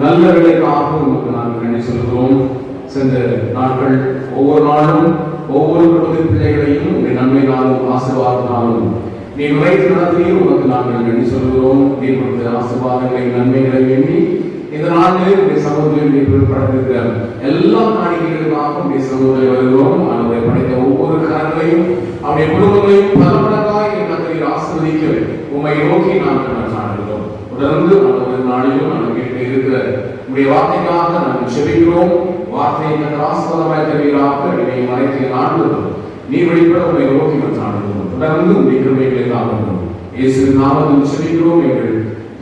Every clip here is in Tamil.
நல்ல வேலைக்காக உங்களுக்கு நாங்கள் நன்றி சொல்கிறோம். சென்ற நாட்கள் ஒவ்வொரு நாளும் ஒவ்வொரு குடும்ப பிள்ளைகளையும் உங்கள் நன்மையினாலும் ஆசீர்வாதத்தினாலும் நீ நுழைத்து நடத்தியும் உங்களுக்கு நாங்கள் நன்றி சொல்கிறோம். நீ கொடுத்த ஆசீர்வாதங்களை நன்மைகளை எண்ணி இந்த நாட்டிலே உடைய சமூகத்தில் படைத்திருக்கிற எல்லா காணிக்கைகளுக்காக உடைய சமூகத்தில் வருகிறோம். அவருடைய படைத்த ஒவ்வொரு கரங்களையும் அவருடைய குடும்பங்களையும் பல மடங்காய் கத்தரில் ஆசீர்வதிக்க உம்மை நோக்கி நாங்கள் சாடுகிறோம். தொடர்ந்து அந்த நாளிலும் நாங்கள் கேட்டு இருக்கிற உடைய வார்த்தைக்காக நாங்கள் செபிக்கிறோம். வார்த்தையை ஆசீர்வாதமாய் தருவீராக என்னை மறைத்து நாடுகிறோம். நீ வெளிப்பட உம்மை நோக்கி சாடுகிறோம். தொடர்ந்து உடைய கிருபைகளை காண்கிறோம். இயேசுவின் நாமத்தில் செபிக்கிறோம் எங்கள்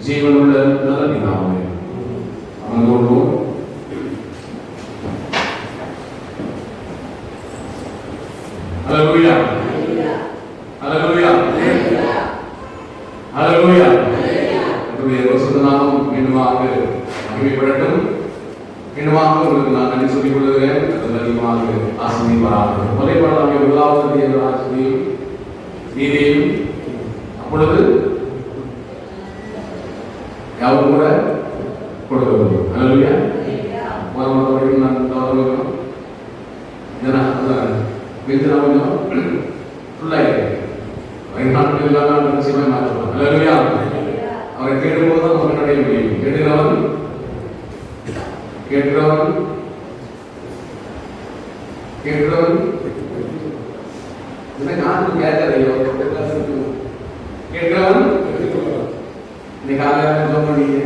ஜீவனுள்ள நல்ல பிதாவே. அமர்ந்தோம். ஹல்லேலூயா ஹல்லேலூயா ஹல்லேலூயா. கர்த்தருடைய பரிசுத்த நாமம் மீண்டுமாக மகிமைப்படட்டும். மீண்டுமாக உங்களுக்கு நான் நன்றி சொல்லிக் கொள்கிறேன். அதிகமாக ஆசீர்வதிப்பாராக. கொலைபாடாகிய முதலாவது தேவராஜ்யத்தையும் நீதியையும் அப்பொழுது யாவும் கூட கொடுக்க முடியும். ஹல்லேலூயா. வரைக்கும் நான் தவறுகிறோம். நிச்சயமாய் மாற்றுவோம். ஹல்லேலூயா. அவரை கேட்கும்போது தான் நமக்கு அடைய முடியும். கேட்கிறவன் கேட்கிறவன் கேட்கிறவன் நான் கேட்கறையோ கேட்கிறவன் இன்னைக்கு காலையில் சொல்ல முடியுங்க.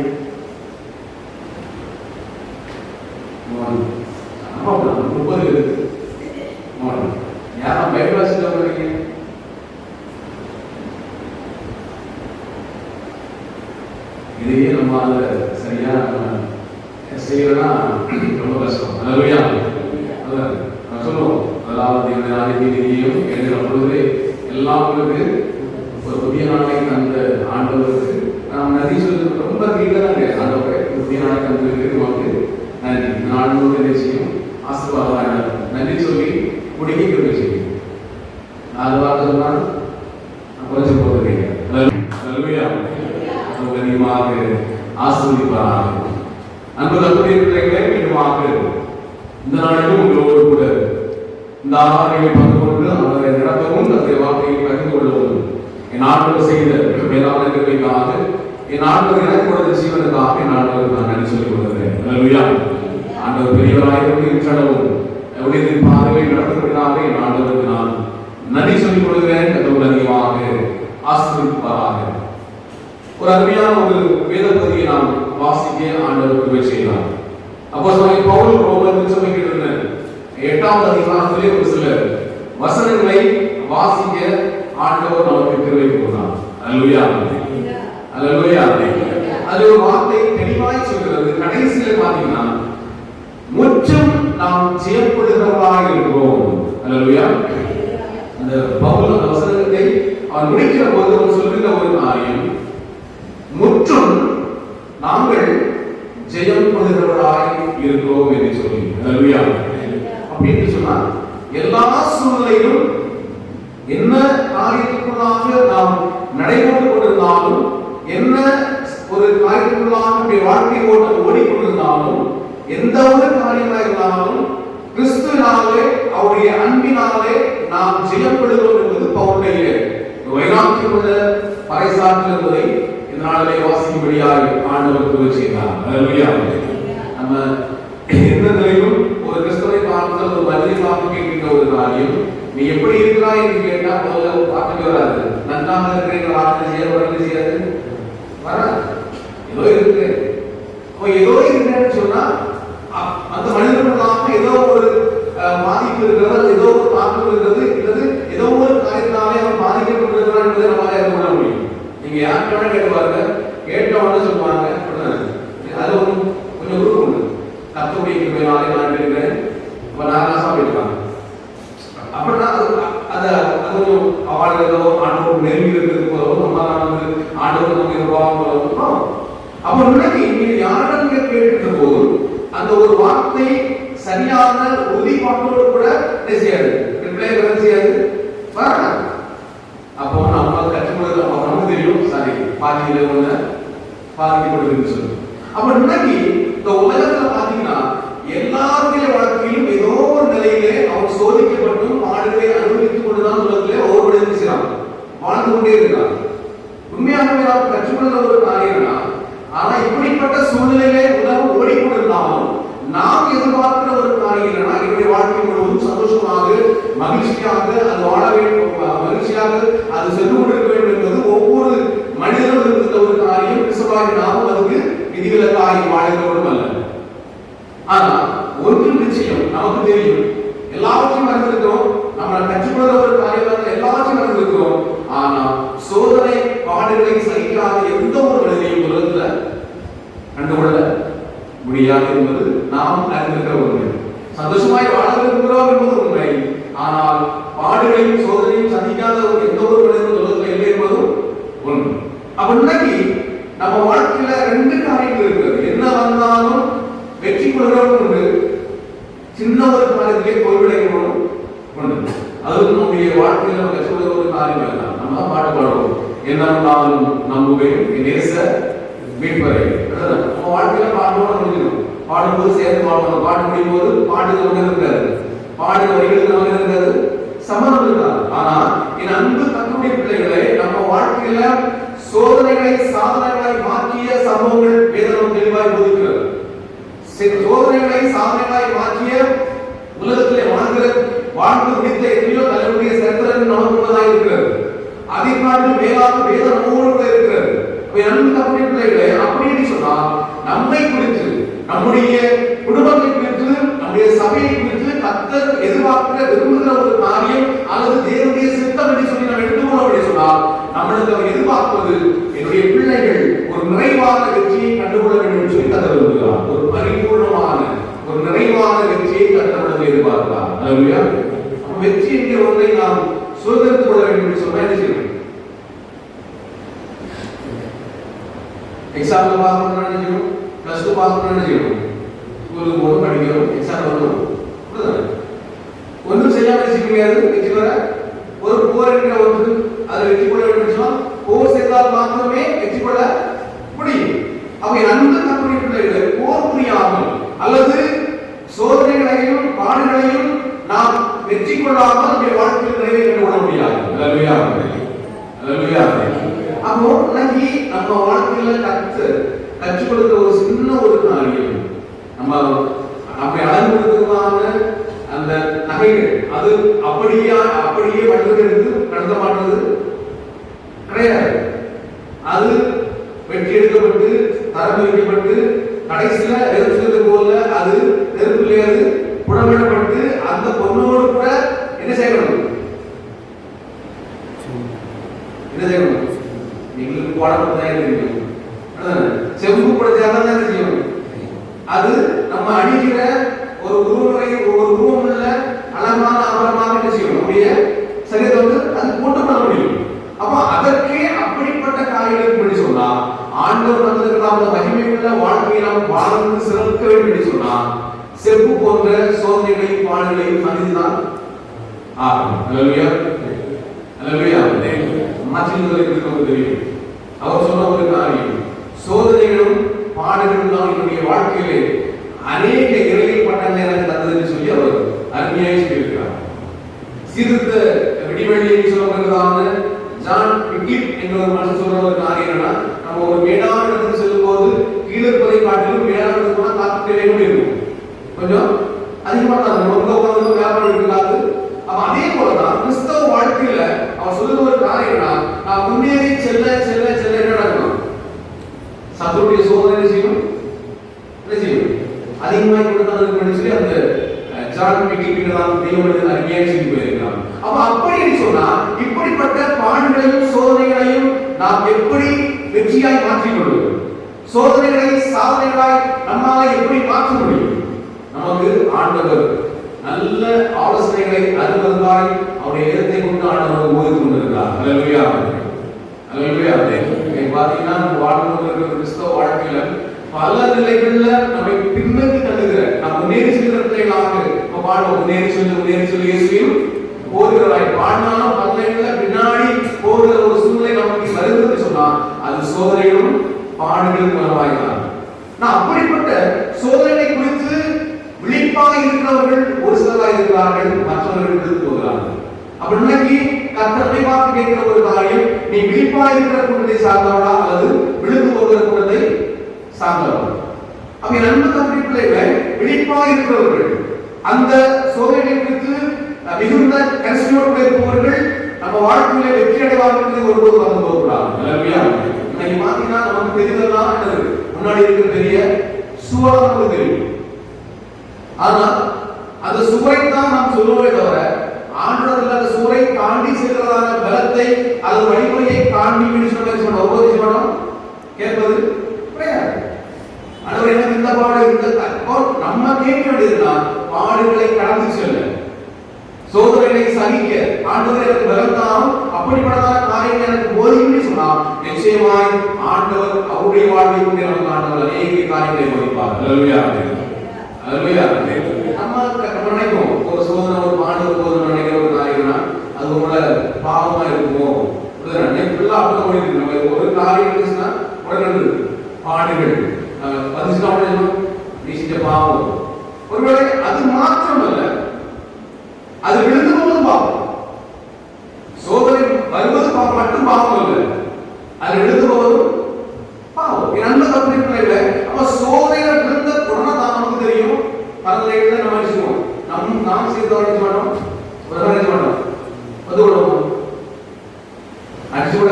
இதையே நம்ம சரியா செய்யலன்னா ரொம்ப கஷ்டம். ஹல்லேலூயா. சொல்லுவோம். அதாவது நீதியையும் என்கிற பொழுது எல்லாம் உங்களுக்கு ஒரு புதிய நாளை தந்த ஆண்டவருக்கு நாம் நன்றி சொல்றது ரொம்ப நீங்கதாங்க. ஆண்டவரை புதிய நாளை தந்ததுக்கு நமக்கு நன்றி. நாடு நிச்சயம் ஆசீர்வாதமாக நன்றி சொல்லி முடிக்க கிருபை செய்யும். அது வார்த்தைதான் கொஞ்சம் போகிறீங்க. ஹல்லேலூயா. அதிகமாக ஆசீர்வதிப்பாராக. அன்பு கர்த்தருடைய பிள்ளைகளே, மீண்டுமாக இந்த நாளிலும் உங்களோடு கூட இந்த ஆராதனையை பங்கு கொண்டு அவரை நடத்தவும் தன்னுடைய வார்த்தையை பகிர்ந்து கொள்ளவும் என் ஆண்டவர் செய்த மேலான கிருபைக்காக என் ஆண்டவர் எனக்கு கொடுத்த ஜீவனுக்காக என் ஆண்டவருக்கு நான் நன்றி சொல்லிக் கொள்கிறேன். ஹல்லேலூயா. ஆண்டவர் பெரியவராக இருக்கிறவும் உலகின் பாதையை நடத்துவதற்காக என் ஆண்டவருக்கு நான் நன்றி சொல்லிக் கொள்கிறேன். கர்த்தர் அதிகமாக ஆசீர்வதிப்பாராக. ஒரு அருமையான ஒரு வேத பகுதியை நாம் வாசிக்க ஆண்டவர் கிருபை செய்தார். அப்போஸ்தலன் பவுல் ரோமர் திருச்சபைக்கு எழுதின 8வது அதிகாரத்திலே ஒரு சில வசனங்களை வாசிக்க ஆண்டவர் நமக்கு கிருபை கொடுத்தார். ஹல்லேலூயா ஹல்லேலூயா. அது ஒரு வார்த்தை தெளிவாய் சொல்கிறது. கடைசியில் பார்த்தீங்கன்னா முற்றும் நாம் ஜெயப்படுகிறவர்களாக இருக்கிறோம். ஹல்லேலூயா. அந்த பவுல் அந்த வசனத்தை அவன் முடிக்கிற போது அவன் சொல்லுகிற ஒரு காரியம், முற்றும் நாங்கள் ஜெயம் கொள்கிறவராய் இருக்கிறோம் என்று சொல்லி. ஹல்லேலூயா. அப்படின்னு சொன்னா எல்லா சூழ்நிலையிலும் என்ன காரியத்துக்குள்ளாக நாம் நடைபெற்று கொண்டிருந்தாலும், என்ன ஒரு காரியத்துக்குள்ளாக வாழ்க்கை ஓடிக்கொண்டிருந்தாலும், எந்த ஒரு காரியமாக இருந்தாலும் கிறிஸ்துவினாலே அவருடைய அன்பினாலே நாம் ஜெயம் கொள்கிறோம் என்பது பவுலுடைய வைராக்கியம் உள்ள பறைசாற்றல் என்பதை இந்த நாளிலே வாசிக்கும்படியாக ஆண்டவர் கிருபை செய்தார். ஹல்லேலூயா. நம்ம எந்த நிலையிலும் ஒரு கிறிஸ்தவனை பார்த்து ஒரு மனிதனை பார்த்து கேட்கின்ற ஒரு காரியம், நீ எப்படி இருக்கிறாய் என்று கேட்டா முதல்ல பார்த்துட்டு வராது. நன்றாக இருக்கிறீங்க வார்த்தை செய்யாது வராது. ஏதோ இருக்கு. ஏதோ இருக்குன்னு சொன்னா அந்த மனிதனுக்காக ஏதோ ஒரு பாதிப்பு இருக்கிறது, ஏதோ ஒரு தாக்கம் இருக்கிறது, அல்லது ஏதோ ஒரு காரியத்தினாலே அவன் பாதிக்கப்பட்டிருக்கிறான் என்பதை நம்மளால ஏற்பட முடியும். நீங்க யார்கிட்ட கேட்பாங்க, கேட்டவங்க சொல்லுவாங்க, அது கொஞ்சம் குரூப் உண்டு. கர்த்தருடைய கிருபையினாலே நான் இருக்கிறேன், இப்ப நான் சாப்பிட்டுருக்காங்க அப்படின்னா அது கொஞ்சம் அவளுக்கு ஏதோ ஆண்டவர் நெருங்கி இருக்கிறது போலவோ, நம்ம ஆண்டவர் நமக்கு இருப்பாங்க போலவோ. அப்ப முன்னாடி நீங்க யாரிடம் கேட்டு போதும் அந்த ஒரு வார்த்தை சரியான உறுதிப்பாட்டோடு கூட செய்யாது, ரிப்ளை செய்யாது, வரணும். அப்போ நம்ம கற்றுக்கொள்ள நமக்கு தெரியும். சரி பாதியில ஒண்ணு பாதிக்கப்படுதுன்னு சொல்லி. அப்ப இன்னைக்கு இந்த உலகத்துல பாத்தீங்கன்னா எல்லாருடைய வாழ்க்கையிலும் ஏதோ ஒரு நிலையிலே அவர் சோதிக்கப்பட்டும் பாடுகளை அனுபவித்துக் கொண்டுதான் உலகத்திலே ஒவ்வொரு செய்யறாங்க, வாழ்ந்து கொண்டே இருக்கிறாங்க. உண்மையாகவே நாம் கற்றுக்கொள்ள ஒரு காரியம்னா, ஆனா இப்படிப்பட்ட சூழ்நிலையிலே உலகம் ஓடிக்கொண்டிருந்தாலும் நாம் எதிர்பார்க்கிற ஒரு காரியம் இல்லைன்னா என்னுடைய வாழ்க்கை முழுவதும் சந்தோஷமாக மகிழ்ச்சியாக அது வாழ வேண்டும், மகிழ்ச்சியாக அது சென்று கொண்டிருக்க வேண்டும் என்பது ஒவ்வொரு மனிதனும் இருந்த ஒரு காரியம். கிறிஸ்தவராகி நாம் அதுக்கு விதிவிலக்காகி வாழ்கிறவரும் அல்ல. ஆனா ஒன்று நிச்சயம், நமக்கு தெரியும், எல்லாவற்றையும் அறிந்திருக்கிறோம், நம்ம கற்றுக்கொள்ள ஒரு காரியம் எல்லாவற்றையும் அறிந்திருக்கிறோம். ஆனா சோதனை பாடுகளை சகிக்காத எந்த ஒரு மனிதனையும் உலகத்துல கண்டுகொள்ள முடியாது என்பது நாம் அறிந்திருக்கிற உண்மை. சந்தோஷமாய் வாழ விரும்புகிறோம் என்பது உண்மை. ஆனால் பாடுகளையும் சோதனையும் சந்திக்காத எந்த ஒரு மனிதனும் உலகத்துல இல்லை என்பதும் உண்மை. அப்ப இன்னைக்கு நம்ம வாழ்க்கையில ரெண்டு காரியங்கள் இருக்கிறது. என்ன வந்தாலும் வெற்றி கொள்கிறவங்க உண்டு, சின்ன ஒரு காரியத்திலே தோல்வியடைகிறவங்களும் உண்டு. அது நம்முடைய வாழ்க்கையில நம்ம கற்றுக்கொள்ள ஒரு காரியம் இல்லை. நம்ம தான் பாட்டு பாடுவோம், என்ன வந்தாலும் நம்புவேன் நேச மீட்பரை. நம்ம வாழ்க்கையில பாடுவோம், முடிஞ்சிடும். பாடும்போது சேர்ந்து பாடுவோம், பாட்டு முடியும் போது பாட்டுக்கு வந்து இருக்காது, பாடு வரிகளுக்கு வந்து இருக்காது, சம்மதம் இருக்காது. ஆனா என் அன்பு தன்னுடைய பிள்ளைகளை நம்ம வாழ்க்கையில சோதனைகளை சாதனைகளாய் மாற்றிய சம்பவங்கள் வேதம் தெளிவாய் போதிக்கிறது. சோதனைகளை சாதனைகளாய் மாற்றிய உலகத்திலே வாழ்ந்து முடித்த எத்தனையோ தலைவருடைய சரித்திரம் நமக்கு உள்ளதாக இருக்கிறது. அதை காட்டிலும் மேலாக வேத நம்மோடு இருக்கிறது. அன்பு தன்னுடைய பிள்ளைகளை அப்படின்னு சொன்னா நம்மை குறித்து, நம்முடைய குடும்பத்தை குறித்து, நம்முடைய சபையை குறித்து கர்த்தர் எதிர்பார்க்கிற விரும்புகிற ஒரு காரியம் அல்லது தேவனுடைய சித்தம் என்று சொல்லி நம்ம எடுத்துக்கொள்ள அப்படி சொன்னால் நம்மளுக்கு அவர் எதிர்பார்ப்பது என்னுடைய பிள்ளைகள் ஒரு நிறைவான வெற்றியை கண்டுகொள்ள வேண்டும் என்று சொல்லி கர்த்தர் விரும்புகிறார். ஒரு பரிபூர்ணமான ஒரு நிறைவான வெற்றியை கர்த்தர் எதிர்பார்க்கிறார். அல்லேலூயா. வெற்றி என்கிற ஒன்றை நாம் சுதந்திரத்துக் கொள்ள வேண்டும் என்று சொன்னால் என்ன செய்யணும்? எக்ஸாம் பாஸ் பண்ண நினைக்கணும், பிளஸ் 2 பாஸ் பண்ண நினைக்கணும், ஸ்கூலுக்கு போகணும், படிக்கணும், எக்ஸாம் வரணும். ஒன்றும் செய்யாம வெற்றி முடியாது. வெற்றி வர ஒரு போர் என்கிற ஒன்று அதை வெற்றி கொள்ள வேண்டும் சொன்னால் போர் செய்தால் மாத்திரமே வெற்றி கொள்ள முடியும். அவை அன்பு தன்னுடைய பிள்ளைகளை போர் புரியாமல் அல்லது சோதனைகளையும் பாடுகளையும் நாம் வெற்றி கொள்ளாமல் நம்முடைய வாழ்க்கையில் நிறைவே கண்டுகொள்ள முடியாது. அல்லேலூயா, அல்லேலூயா. அப்போ இன்னைக்கு நம்ம வாழ்க்கையில கற்றுக் கொடுக்கிற ஒரு சின்ன ஒரு காரியம், நம்ம நம்மை அழகுபடுத்துவதான அந்த நகைகள் அது அப்படியே வடிவெடுத்து கடத்த மாட்டது கிடையாது. அது வெட்டி எடுக்கப்பட்டு தரம் வைக்கப்பட்டு கடைசியில எரிச்சது போல அது நெருப்பிலே அது புடமிடப்பட்டு அந்த பொண்ணோடு கூட என்ன செய்யணும்? எங்களுக்கு போடப்பட்டதான் தெரியும். செம்பு படைச்சாதான் என்ன செய்யணும்? அது நம்ம அணிகிற ஒரு உருவமுறை, ஒரு உருவம் உள்ள அழகான அபரமாக என்ன செய்யணும்? நம்முடைய சரீரத்தை வந்து அது போட்டு பண்ண முடியும். அப்ப அதற்கே அப்படிப்பட்ட காரியங்கள் எப்படி சொன்னா ஆண்டவர் தந்திருக்கிற மகிமையுள்ள வாழ்க்கையை நாம் வாழ்ந்து சிறக்க வேண்டும் என்று சொன்னா செப்பு போன்ற சோதனைகளையும் பாடுகளையும் சந்தித்துதான் ஆகும். அல்லேலூயா, அல்லேலூயா. நமக்கு தெரியும், அவர் சொன்ன ஒரு காரியம், சோதனைகளும் பாடுகளும் தான் என்னுடைய வாழ்க்கையிலே அநேக இறையில் பட்டங்களை எனக்கு தந்தது என்று சொல்லி அவர் அருமையாக சொல்லியிருக்கிறார். சிறுத்த விடிவெள்ளி சொல்லப்படுகிறதான ஜான் பிக்லிப் என்ற ஒரு மனுஷன் சொல்ற ஒரு காரியம் என்னன்னா, நம்ம ஒரு மேடான இடத்துக்கு செல்லும் போது கீழே இருப்பதை காட்டிலும் மேடான இடத்துக்கு போனா காத்து வேகமே இருக்கும், கொஞ்சம் அதிகமா தான் உட்கார்ந்து வியாபாரம் இருக்காது. அப்ப அதே போலதான் கிறிஸ்தவ வாழ்க்கையில அவர் சொல்லுற ஒரு காரியம்னா, நான் முன்னேறி செல்ல செல்ல செல்ல என்ன நடக்கணும்? சத்துருடைய சோதனை செய்யும், என்ன செய்யும்? அதிகமாக கொடுத்தாலும் சொல்லி அந்த ஜான் பிக்லிப் தெய்வம் அருமையாக சொல்லி போயிருக்கிறார். அப்ப அப்படி சொன்னா இப்படிப்பட்ட பாடுகளையும் சோதனைகளையும் நாம் எப்படி வெற்றியாய் மாற்றிக் கொள்வது? சோதனைகளை சாதனைகளாய் நம்மால் எப்படி மாற்ற முடியும்? நமக்கு ஆண்டவர் நல்ல ஆலோசனைகளை அருள்வதாய் அவருடைய இடத்தை கொண்டு ஆண்டவர் ஓதி கொண்டிருக்கிறார். அல்லேலூயா, அல்லேலூயா. பாத்தீங்கன்னா நம்ம வாழ்ந்து கொண்டிருக்கிற கிறிஸ்தவ வாழ்க்கையில பல நிலைகள்ல நம்மை பின்னோக்கி தள்ளுகிற, நாம் முன்னேறி செல்கிற பிள்ளைகளாக பாடுவோம். முன்னேறி சொல்லி இயேசுவையும் போகிறாய் பாடினாலும் பல்லைகளை பின்னாடி போகிற ஒரு சூழ்நிலை நமக்கு வருகிறது சொன்னா அது சோதனைகளும் பாடுகள் மூலமாய்தான். நான் அப்படிப்பட்ட சோதனை குறித்து விழிப்பாக இருக்கிறவர்கள் ஒரு சிலராக இருக்கிறார்கள், மற்றவர்கள் விழுந்து போகிறார்கள். அப்படி இன்னைக்கு கர்த்தரை பார்த்து கேட்கிற ஒரு காரியம், நீ விழிப்பாக இருக்கிற கூட்டத்தை சார்ந்தவளா அல்லது விழுந்து போகிற கூட்டத்தை சார்ந்தவளா? அப்ப நன்மை தம்பி பிள்ளைகளை விழிப்பாக இருக்கிறவர்கள் அந்த சோதனை குறித்து மிகுந்த கன்சிடரோடு இருப்பவர்கள் நம்ம வாழ்க்கையில வெற்றி அடைவார்கள் ஒருபோது வந்து போகிறார்கள். இன்னைக்கு மாத்தினா நமக்கு தெரிந்ததெல்லாம் முன்னாடி இருக்கிற பெரிய சுவரை நமக்கு தெரியும். ஆனா அந்த சுவரை தான் நாம் சொல்லுவோமே தவிர ஆண்டவர்கள் அந்த சுவரை தாண்டி செல்வதான பலத்தை அது வழிமுறையை தாண்டி சொன்னோம் கேட்பது கிடையாது. ஆண்டவர் எனக்கு இந்த பாடு இந்த நம்ம கேட்க வேண்டியதுன்னா பாடுகளை கடந்து செல்ல, சோதனைகளை சகிக்க ஆண்டவர் எனக்கு பலத்தாலும் அப்படிப்பட்டதான காரியங்கள் எனக்கு போதியும்னு சொன்னா நிச்சயமாய் ஆண்டவர் அவருடைய வாழ்வை கொண்டு நமக்கு ஆண்டவர் அநேக காரியங்களை போதிப்பார். நம்ம நினைக்கும் ஒரு சோதனை ஒரு பாடு போது நினைக்கிற ஒரு காரியம்னா அது உங்களோட பாவமா இருக்குமோ நம்ம ஒரு காரியம் இருந்துச்சுன்னா உடனே பாடுகள் நீ செஞ்ச பாவம். ஒருவேளை அது மாத்திரம் அல்ல, அது விழுந்து போவது பாவம். சோதனை வருவது மட்டும் பாவம் அல்ல, அது விழுந்து போவதும் பாவம். நன்மை தப்பு இல்லை. அப்ப சோதனையில விழுந்த உடனே தான் நமக்கு தெரியும் பரவாயில்லை நம்ம நினைச்சுக்கோம் நாம் செய்த நினைச்ச மாட்டோம், ஒரு நினைச்ச மாட்டோம், அது விடுவோம் அடிச்சு கூட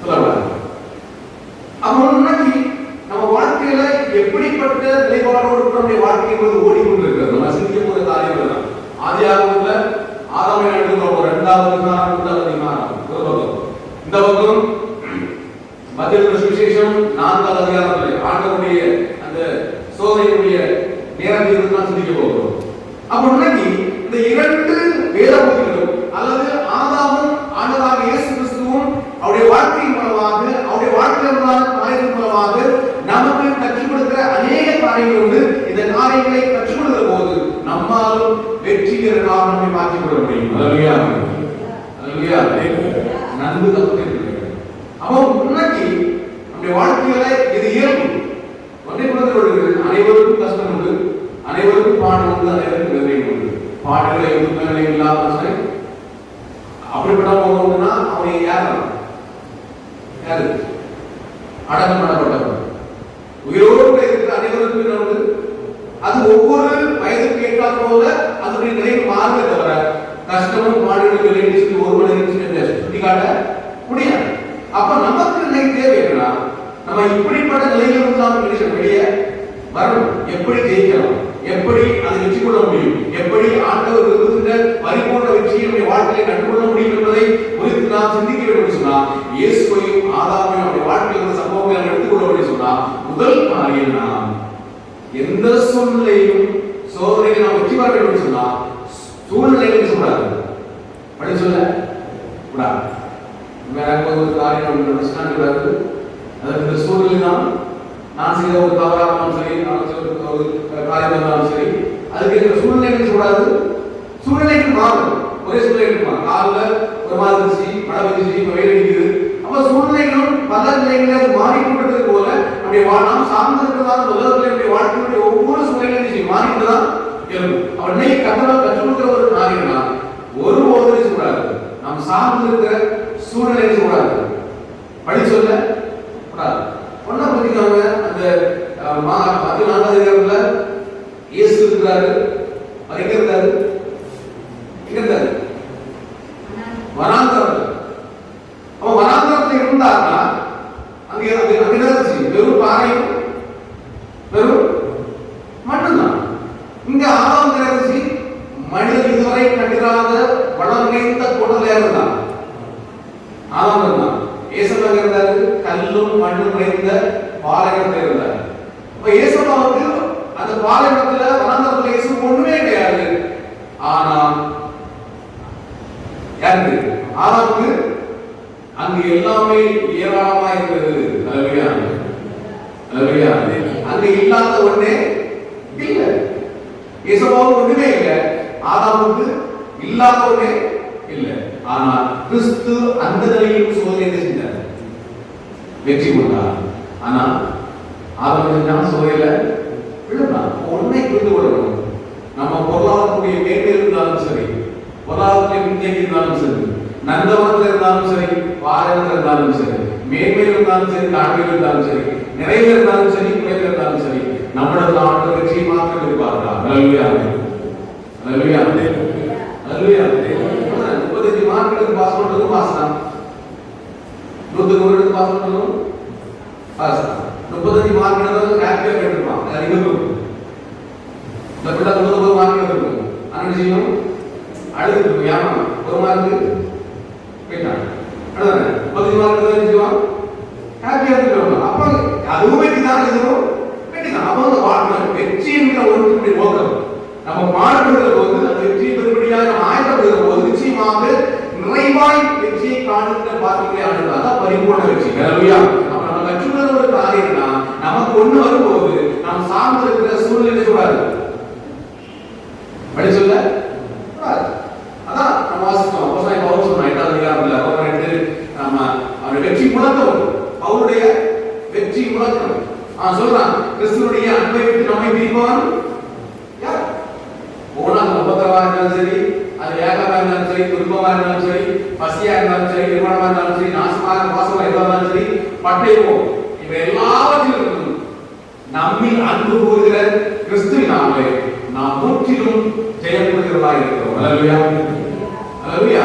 சொல்லக்கூடாது. அப்போ இன்னைக்கு நம்ம வாழ்க்கையில எப்படிப்பட்ட நிலைப்பாடோடு நம்முடைய வாழ்க்கை ஓடிக்கொண்டிருக்கிறது நம்ம சிந்திக்கும் ஒரு காரியம் தான். ஆதியாகமத்துல ஆதாமை எடுத்துக்கோ, இரண்டாவது அதிகாரம் மூன்றாவது அதிகாரம் ஒரு பக்கம், இந்த பக்கம் மத்திய சுவிசேஷம் நான்காவது அதிகாரத்தில் ஆண்டவருடைய அந்த சோதனையுடைய நேரத்தை தான் சிந்திக்க போகிறோம். அப்ப இன்னைக்கு இந்த இரண்டு வேத பகுதிகளும் அல்லது ஆதாமும் ஆண்டவராக இயேசு கிறிஸ்துவும் அவருடைய வாழ்க்கை மூலமாக அவருடைய வாழ்க்கையின் மூலமாக நமக்கு கற்றுக் கொடுக்கிற அநேக காரியங்கள் உண்டு. இந்த காரியங்களை கற்றுக் கொடுக்கிற போது நம்மாலும் வெற்றிகரமாக நம்மை மாற்றிக் கொள்ள முடியும். அல்லேலூயா, அல்லேலூயா. நன்கு தப்பு. அவன் இன்னைக்கு நம்முடைய வாழ்க்கையில இது இயல்பு. ஒன்றை புரிந்து அனைவருக்கும் கஷ்டம் உண்டு, அனைவருக்கும் பாடம் உண்டு, அனைவருக்கும் வெற்றி உண்டு. பாடங்களை துன்பங்களை இல்லாம அப்படிப்பட்ட போகணும்னா அவனை யாரு அடக்கம் பண்ணப்பட்டவன் உயிரோடு இருக்கிற அனைவருக்கும் அது ஒவ்வொரு வயதுக்கு ஏற்றால் போல அதனுடைய நிலையை மாறுவதை தவிர கஷ்டமும் பாடுகளும் சொல்லி ஒரு மனிதன் சுட்டி காட்ட முடியாது. அப்ப நமக்கு நிலை தேவை என்னன்னா நம்ம இப்படிப்பட்ட நிலையிலிருந்து நாம் வெளியே வரணும். எப்படி ஜெயிக்கலாம், எப்படி அதை வெற்றி கொள்ள முடியும், எப்படி ஆண்டவர் விரும்புகின்ற பரிபூர்ண வெற்றியை நம்முடைய வாழ்க்கையை கண்டுகொள்ள முடியும் என்பதை குறித்து நாம் சிந்திக்க வேண்டும் சொன்னா இயேசுவையும் ஆதாமையும் நம்முடைய வாழ்க்கையில் இருந்த சம்பவங்களை நாம் எடுத்துக்கொள்ள வேண்டும் சொன்னா முதல் காரியம் நாம் எந்த சூழ்நிலையும் சோதனையை நாம் வெற்றி பெற வேண்டும் சொன்னா சூழ்நிலைகள் சொல்றாரு படி சொல்ல கூடாது. வேற ஒரு காரியம் கூடாது. அதற்கு இந்த சூழ்நிலை தான் நான் செய்த ஒரு தவறானாலும் சரி, நான் செய்த ஒரு காரியம் இருந்தாலும் சரி, அதுக்கு இருக்கிற சூழ்நிலைகள் கூடாது. சூழ்நிலைக்கு மாறும். ஒரே சூழ்நிலை இருக்கும். காலில் ஒரு மாதிரி இருந்துச்சு, மழை பெஞ்சிச்சு, இப்போ வெயில் அடிக்குது. அப்போ சூழ்நிலைகளும் பல நிலைகளை மாறிக்கொண்டது போல நம்முடைய நாம் சார்ந்திருக்கிறதான உலகத்தில் நம்முடைய வாழ்க்கையுடைய ஒவ்வொரு சூழ்நிலையும் மாறிக்கொண்டுதான் இருக்கும். அவனை கற்றுக் கொடுக்கிற ஒரு காரியம்னா ஒரு போதனை கூடாது. நாம் சார்ந்திருக்கிற சூழ்நிலை கூடாது. படி சொல்ல கூடாது. ஒன்னா பத்திக்காங்க அந்த 14வது அதிகாரத்துல இயேசு இருக்கிறாரு. அவர் எங்க இருந்தாரு? எங்க இருந்தாரு? வனாந்தரத்துல. அவன் வனாந்தரத்துல இருந்தாருன்னா அங்க இருந்துச்சு வெறும் பாறையும் வெறும் மட்டும்தான். இங்க ஆறாவது இருந்துச்சு மனிதன் இதுவரை கண்டிராத வளம் நிறைந்த குடல இருந்தான். ஆறாவது இருந்தான். ஏசப்பாக இருந்தாரு கல்லும் மண்ணும் நிறைந்த பாலைவனத்தில் இருந்தார். ஏசப்பாவுக்கு அந்த பாலைவனத்துல வனாந்தரத்துல இயேசு ஒண்ணுமே கிடையாது. ஆனா யாருக்கு? ஆதாமுக்கு அங்கு எல்லாமே ஏராளமா இருக்கிறது. அல்லேலூயா, அல்லேலூயா. அங்க இல்லாத ஒண்ணே இல்ல. ஏசப்பாவுக்கு ஒண்ணுமே இல்ல, ஆதாமுக்கு இல்லாத ஒண்ணே இல்ல. ஆனா கிறிஸ்து அந்த நிலையில் சோதனை செஞ்சார். வெற்றி கொண்டார். ஆனா ஆதம் சோதனையில விழுந்தான். ஒன்னை புரிந்து கொள்ளணும். நம்ம பொருளாதாரத்துடைய மேலே இருந்தாலும் சரி, பொருளாதாரத்தில் பின்னேறி இருந்தாலும் சரி, நந்தவனத்தில் இருந்தாலும் சரி, பாறையில் இருந்தாலும் சரி, மேன்மையில் இருந்தாலும் சரி, தாழ்மையில் இருந்தாலும் சரி, நிறைவில் இருந்தாலும் சரி, குறைவில் இருந்தாலும் சரி, நம்மளது ஆண்டு வெற்றியை மாற்றம் எதிர்பார்க்கிறார். அல்லேலூயா, அல்லேலூயா, அல்லேலூயா. 35 மார்க்குக்கு பாஸ் பண்றதும் பாஸ் தான். 100 பாஸ் பண்றதும் பாஸ் தான். 35 மார்க் எடுத்தது ஹாப்பியா கேட்டுப்பான். அது இருக்கும். இந்த பிள்ளை 90 மார்க் எடுத்துக்கும். ஆனா செய்யும் அழுதுட்டு ஏமா ஒரு மார்க்கு கேட்டான். அழுதானே 35 மார்க் எடுத்தது செய்வான் ஹாப்பியா இருந்துட்டு. அப்ப அதுவும் வெற்றி தான், இதுவும் வெற்றி தான். அப்ப அந்த வாழ்க்கை வெற்றி என்கிற ஒரு நோக்கம் நம்ம பாடுபடுகிற போது, அந்த வெற்றி பெறும்படியாக நம்ம ஆயத்தப்படுகிற போது நிச்சயமாக நிறைவாய் வெற்றியை காணுகிற பாக்கியத்தை அடைந்தால் தான் பரிபூர்ண வெற்றி. அல்லேலூயா. அப்ப நம்ம கற்றுள்ள ஒரு காரியம்னா, நமக்கு ஒண்ணு வரும்போது நாம் சார்ந்து இருக்கிற சூழ்நிலை கூடாது, படி சொல்ல கூடாது. அதான் நம்ம வாசித்தோம். அப்போஸ்தலன் பவுல் சொன்னார் 8ஆம் அதிகாரத்துல ரோமர் 8 நம்ம அவருடைய வெற்றி முழக்கம், அவருடைய வெற்றி முழக்கம் சொல்றான். கிறிஸ்துவுடைய அன்பை விட்டு நம்மை பிரிப்பவன் யார்? போனால் உபத்திரவா இருந்தாலும் சரி, அது ஏகமா இருந்தாலும் சரி, துன்பமா இருந்தாலும் சரி, பசியா இருந்தாலும் சரி, நிர்வாணமா இருந்தாலும் சரி, நாசமாக வாசமா இருந்தாலும் சரி, பட்டயமோ, இவை எல்லாவற்றிலும் நம்மில் அன்பு கூறுகிற கிறிஸ்துவினாலே நாம் முற்றிலும் ஜெயம் பெறுகிறவர்களாக இருக்கிறோம். அல்லேலூயா, அல்லேலூயா.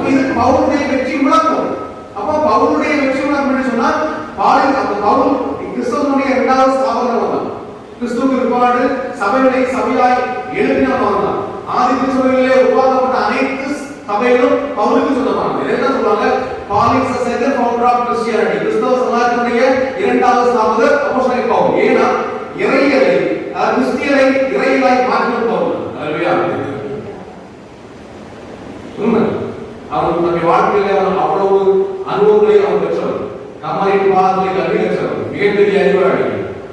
இது பவுலுடைய வெற்றி முழக்கம். அப்ப பவுலுடைய வெற்றி முழக்கம் என்று சொன்னா, பவுல் கிறிஸ்துவனுடைய இரண்டாவது ஸ்தாபகர் தான். கிறிஸ்துவுக்கு பிற்பாடு சபைகளை சபையாய் எழுப்பினவன் தான். ஆதி கிறிஸ்துவிலே உருவாக்கப்பட்ட அனைத்து சபைகளும் பவுலுக்கு சொந்தமானது. என்ன சொல்றாங்க? Paul is the second founder of Christianity. கிறிஸ்தவ சமாஜத்துடைய இரண்டாவது ஸ்தாபகர் அப்போஸ்தலன் பவுல். ஏனா இறையலை கிறிஸ்தியரை இறையலாய் மாற்றின பவுல். அல்லேலூயா. உண்மை. அவன் தன்னுடைய வாழ்க்கையில அவன் அவ்வளவு அனுபவங்களை அவன் பெற்றவர். கமாலின் பாதங்களை கல்வி பெற்றவர். மிகப்பெரிய அறிவாளி.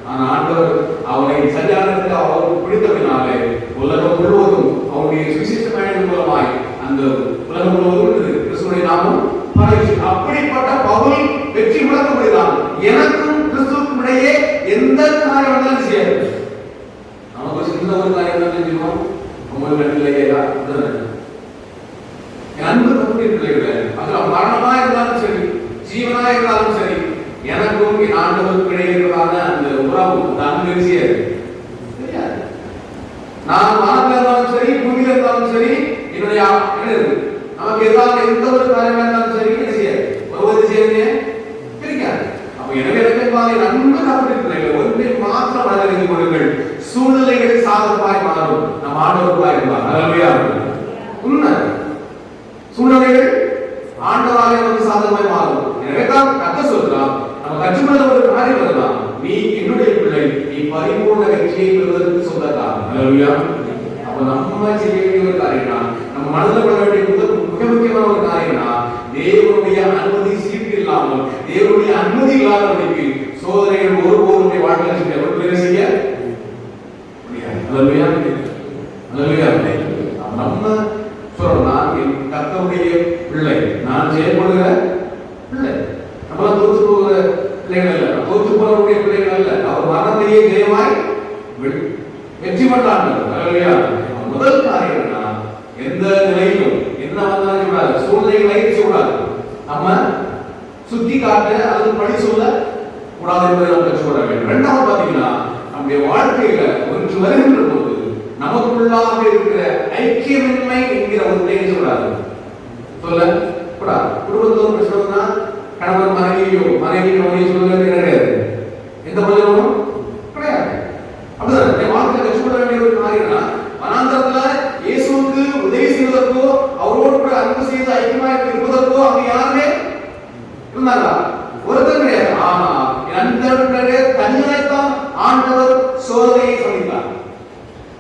ஆனா ஆண்டவர் அவனை சரியானதுக்கு அவருக்கு பிடித்ததினாலே உலகம் முழுவதும் அவருடைய சுவிசேஷத்தின் மூலமாய் அந்த உலகம் முழுவதும் கிறிஸ்துவின் நாமம் பரவி. அப்படிப்பட்ட பவுல் வெற்றி முழக்கப்படுகிறான். எனக்கும் கிறிஸ்துவுக்கும் இடையே எந்த காரியம் வந்தாலும் செய்யாது. நமக்கு சின்ன ஒரு காரியம் தான் செஞ்சுக்கணும். உங்களுக்கு இல்லையா அன்பு தம்பி பிள்ளைகளே, அது மரணமா இருந்தாலும் சரி, ஜீவனா இருந்தாலும் சரி, எனக்கும் என் ஆண்டவருக்கு இடையே இருக்கிறதான அந்த உறவு, அந்த அன்பு செய்யாது. நான் மனதில் இருந்தாலும் சரி, பூமியில இருந்தாலும் சரி, என்னுடைய நமக்கு ஏதாவது எந்த ஒரு காரியமா இருந்தாலும் சரி, என்ன செய்யாது, ஒருவது செய்யுங்க பிரிக்காது. அப்ப எனவே அன்பு தப்பில்லை, ஒன்றை மாத்திரம் மனதில் கொள்ளுங்கள். சூழ்நிலைகள் சாதகமாய் மாறும், நம் ஆண்டவருக்காய் இருந்தார். அல்லேலூயா. உண்மை. சூழ்நிலைகள் ஆண்டவராலே வந்து சாதகமாய் மாறும். எனவே தான் கர்த்தர் சொல்றார், நம்ம கற்றுக்கொள்ள ஒரு காரியம் அதுதான், நீ என்னுடைய பிள்ளை, நீ பரிபூர்ண வெற்றியை பெறுவதற்கு சொந்தக்காரன். அல்லேலூயா. அப்ப நம்ம செய்ய வேண்டிய ஒரு காரியம்னா, நம்ம மனதில் கொள்ள வேண்டிய மிக முக்கியமான ஒரு காரியம்னா, தேவனுடைய அனுமதி சீட்டு இல்லாமல், தேவனுடைய அனுமதி இல்லாதவனுக்கு சோதனைகள் ஒருபோதும் வாழ்க்கையில் செய்ய முடியாது. அல்லேலூயா, அல்லேலூயா. நம்ம சொல்றோம், நான் கர்த்தருடைய பிள்ளை, நான் செயல்படுகிற பிள்ளை. நம்ம தோற்று போகிற பிள்ளைகள் அல்ல, தோற்று போறவருடைய பிள்ளைகள் அல்ல. அவர் மரணத்தையே ஜெயமாய் வெற்றி கொண்டார்கள். அல்லேலூயா. முதல் காரியம் என்ன? எந்த நிலையிலும் என்ன வந்தாலும் கூடாது, சூழ்நிலைகளை கூடாது, நம்ம சுத்தி காட்ட அல்லது பழி சொல்ல கூடாது என்பதை நாம் கற்றுக்கொள்ள வேண்டும். இரண்டாவது பாத்தீங்கன்னா, நம்முடைய வாழ்க்கையில ஒன்று வருகின்ற போது நமக்குள்ளாக இருக்கிற ஐக்கியமின்மை என்கிற ஒன்றை சொல்றாரு, சொல்ல கூடாது. குடும்பத்தோடு பிரச்சனைனா கணவன் மனைவியோ மனைவி கணவனையோ சொல்றது கிடையாது, எந்த பிரச்சனையும் கிடையாது. அப்படிதான் வாழ்க்கை கற்றுக்கொள்ள வேண்டிய ஒரு காரியம்னா, வனாந்தரத்துல இயேசுவுக்கு உதவி செய்வதற்கோ அவரோடு கூட அன்பு செய்து ஐக்கியமாக இருப்பதற்கோ அவங்க யாருமே இருந்தாங்களா? ஒருத்தர் கிடையாது. ஆனா அந்த தனியாய்த்தான் ஆண்டவர் சோதனையை சந்தித்தார்,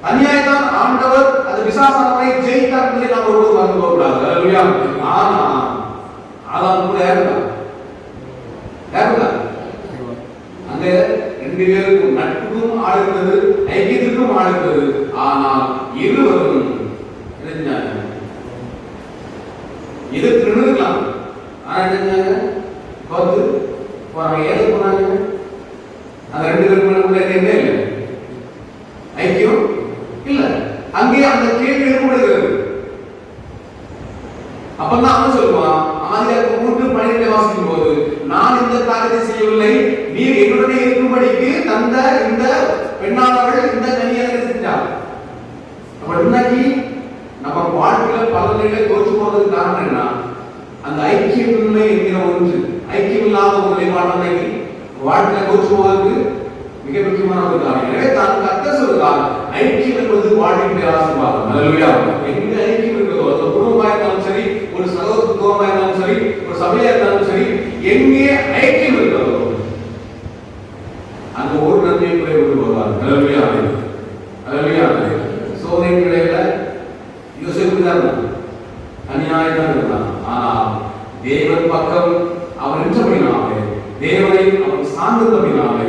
தனியாய்த்தான் ஆண்டவர் அந்த விசாசனத்தை ஜெயித்தார் என்பதை நாம் ஒருவர் மறந்து போகக்கூடாது. அல்லேலூயா. ஆனா ஆதாம் கூட இருந்தார், அங்க ரெண்டு பேருக்கும் நட்புக்கும் ஆள் இருந்தது, ஐக்கியத்துக்கும் ஆள் இருந்தது. ஆனால் இருவரும் எதிர்த்து நின்றுக்கலாம். ஆனா பார்த்து அவங்க ஏது போனாங்க? அந்த 2 பேருக்குள்ள என்ன இல்லை? ஐக்கியம் இல்லை. அங்கே அந்த கேள்வி ஏற்படுகிறது. அப்பதான் அவன் சொல்லுவான், ஆதியாகமம் 3:12 வாசிக்கும் போது, நான் இந்த காரியத்தை செய்யவில்லை, நீர் என்னுடனே இருக்கும்படிக்கு தந்த இந்த பெண்ணானவள் இந்த கனியை செஞ்சாள். அப்ப இன்னைக்கு நம்ம வாழ்க்கையில பல நிலையில தோற்று போறதுக்கு காரணம் என்ன? அந்த ஐக்கியமின்மை என்கிற ஒன்று, ஐக்கியம் இல்லாத ஒரு நிலைப்பாடு வாழ்க்கையில தோற்று போவதற்கு மிக முக்கியமான ஒரு காரணம். எனவே தான் கர்த்தர் சொல்றார், ஐக்கியம் என்பது வாழ்க்கையின் ஆசீர்வாதம். அல்லேலூயா. எங்க ஐக்கியம் இருக்கிறதோ, அது குடும்பமா இருந்தாலும் சரி, ஒரு சகோதரத்துவமா இருந்தாலும் சரி, ஒரு சபையா இருந்தாலும் சரி, எங்கே ஐக்கியம் இருக்கிறதோ அங்க ஒரு நன்மையை குறை விட்டு போவார். அல்லேலூயா. அல்லேலூயா. சோதனைகளில யோசேப்பு தான் அநியாயம் இருந்தான். ஆனால் தேவன் பக்கம் அவன் நின்றபடினாலே, தேவனை அவன் சார்ந்தபடினாலே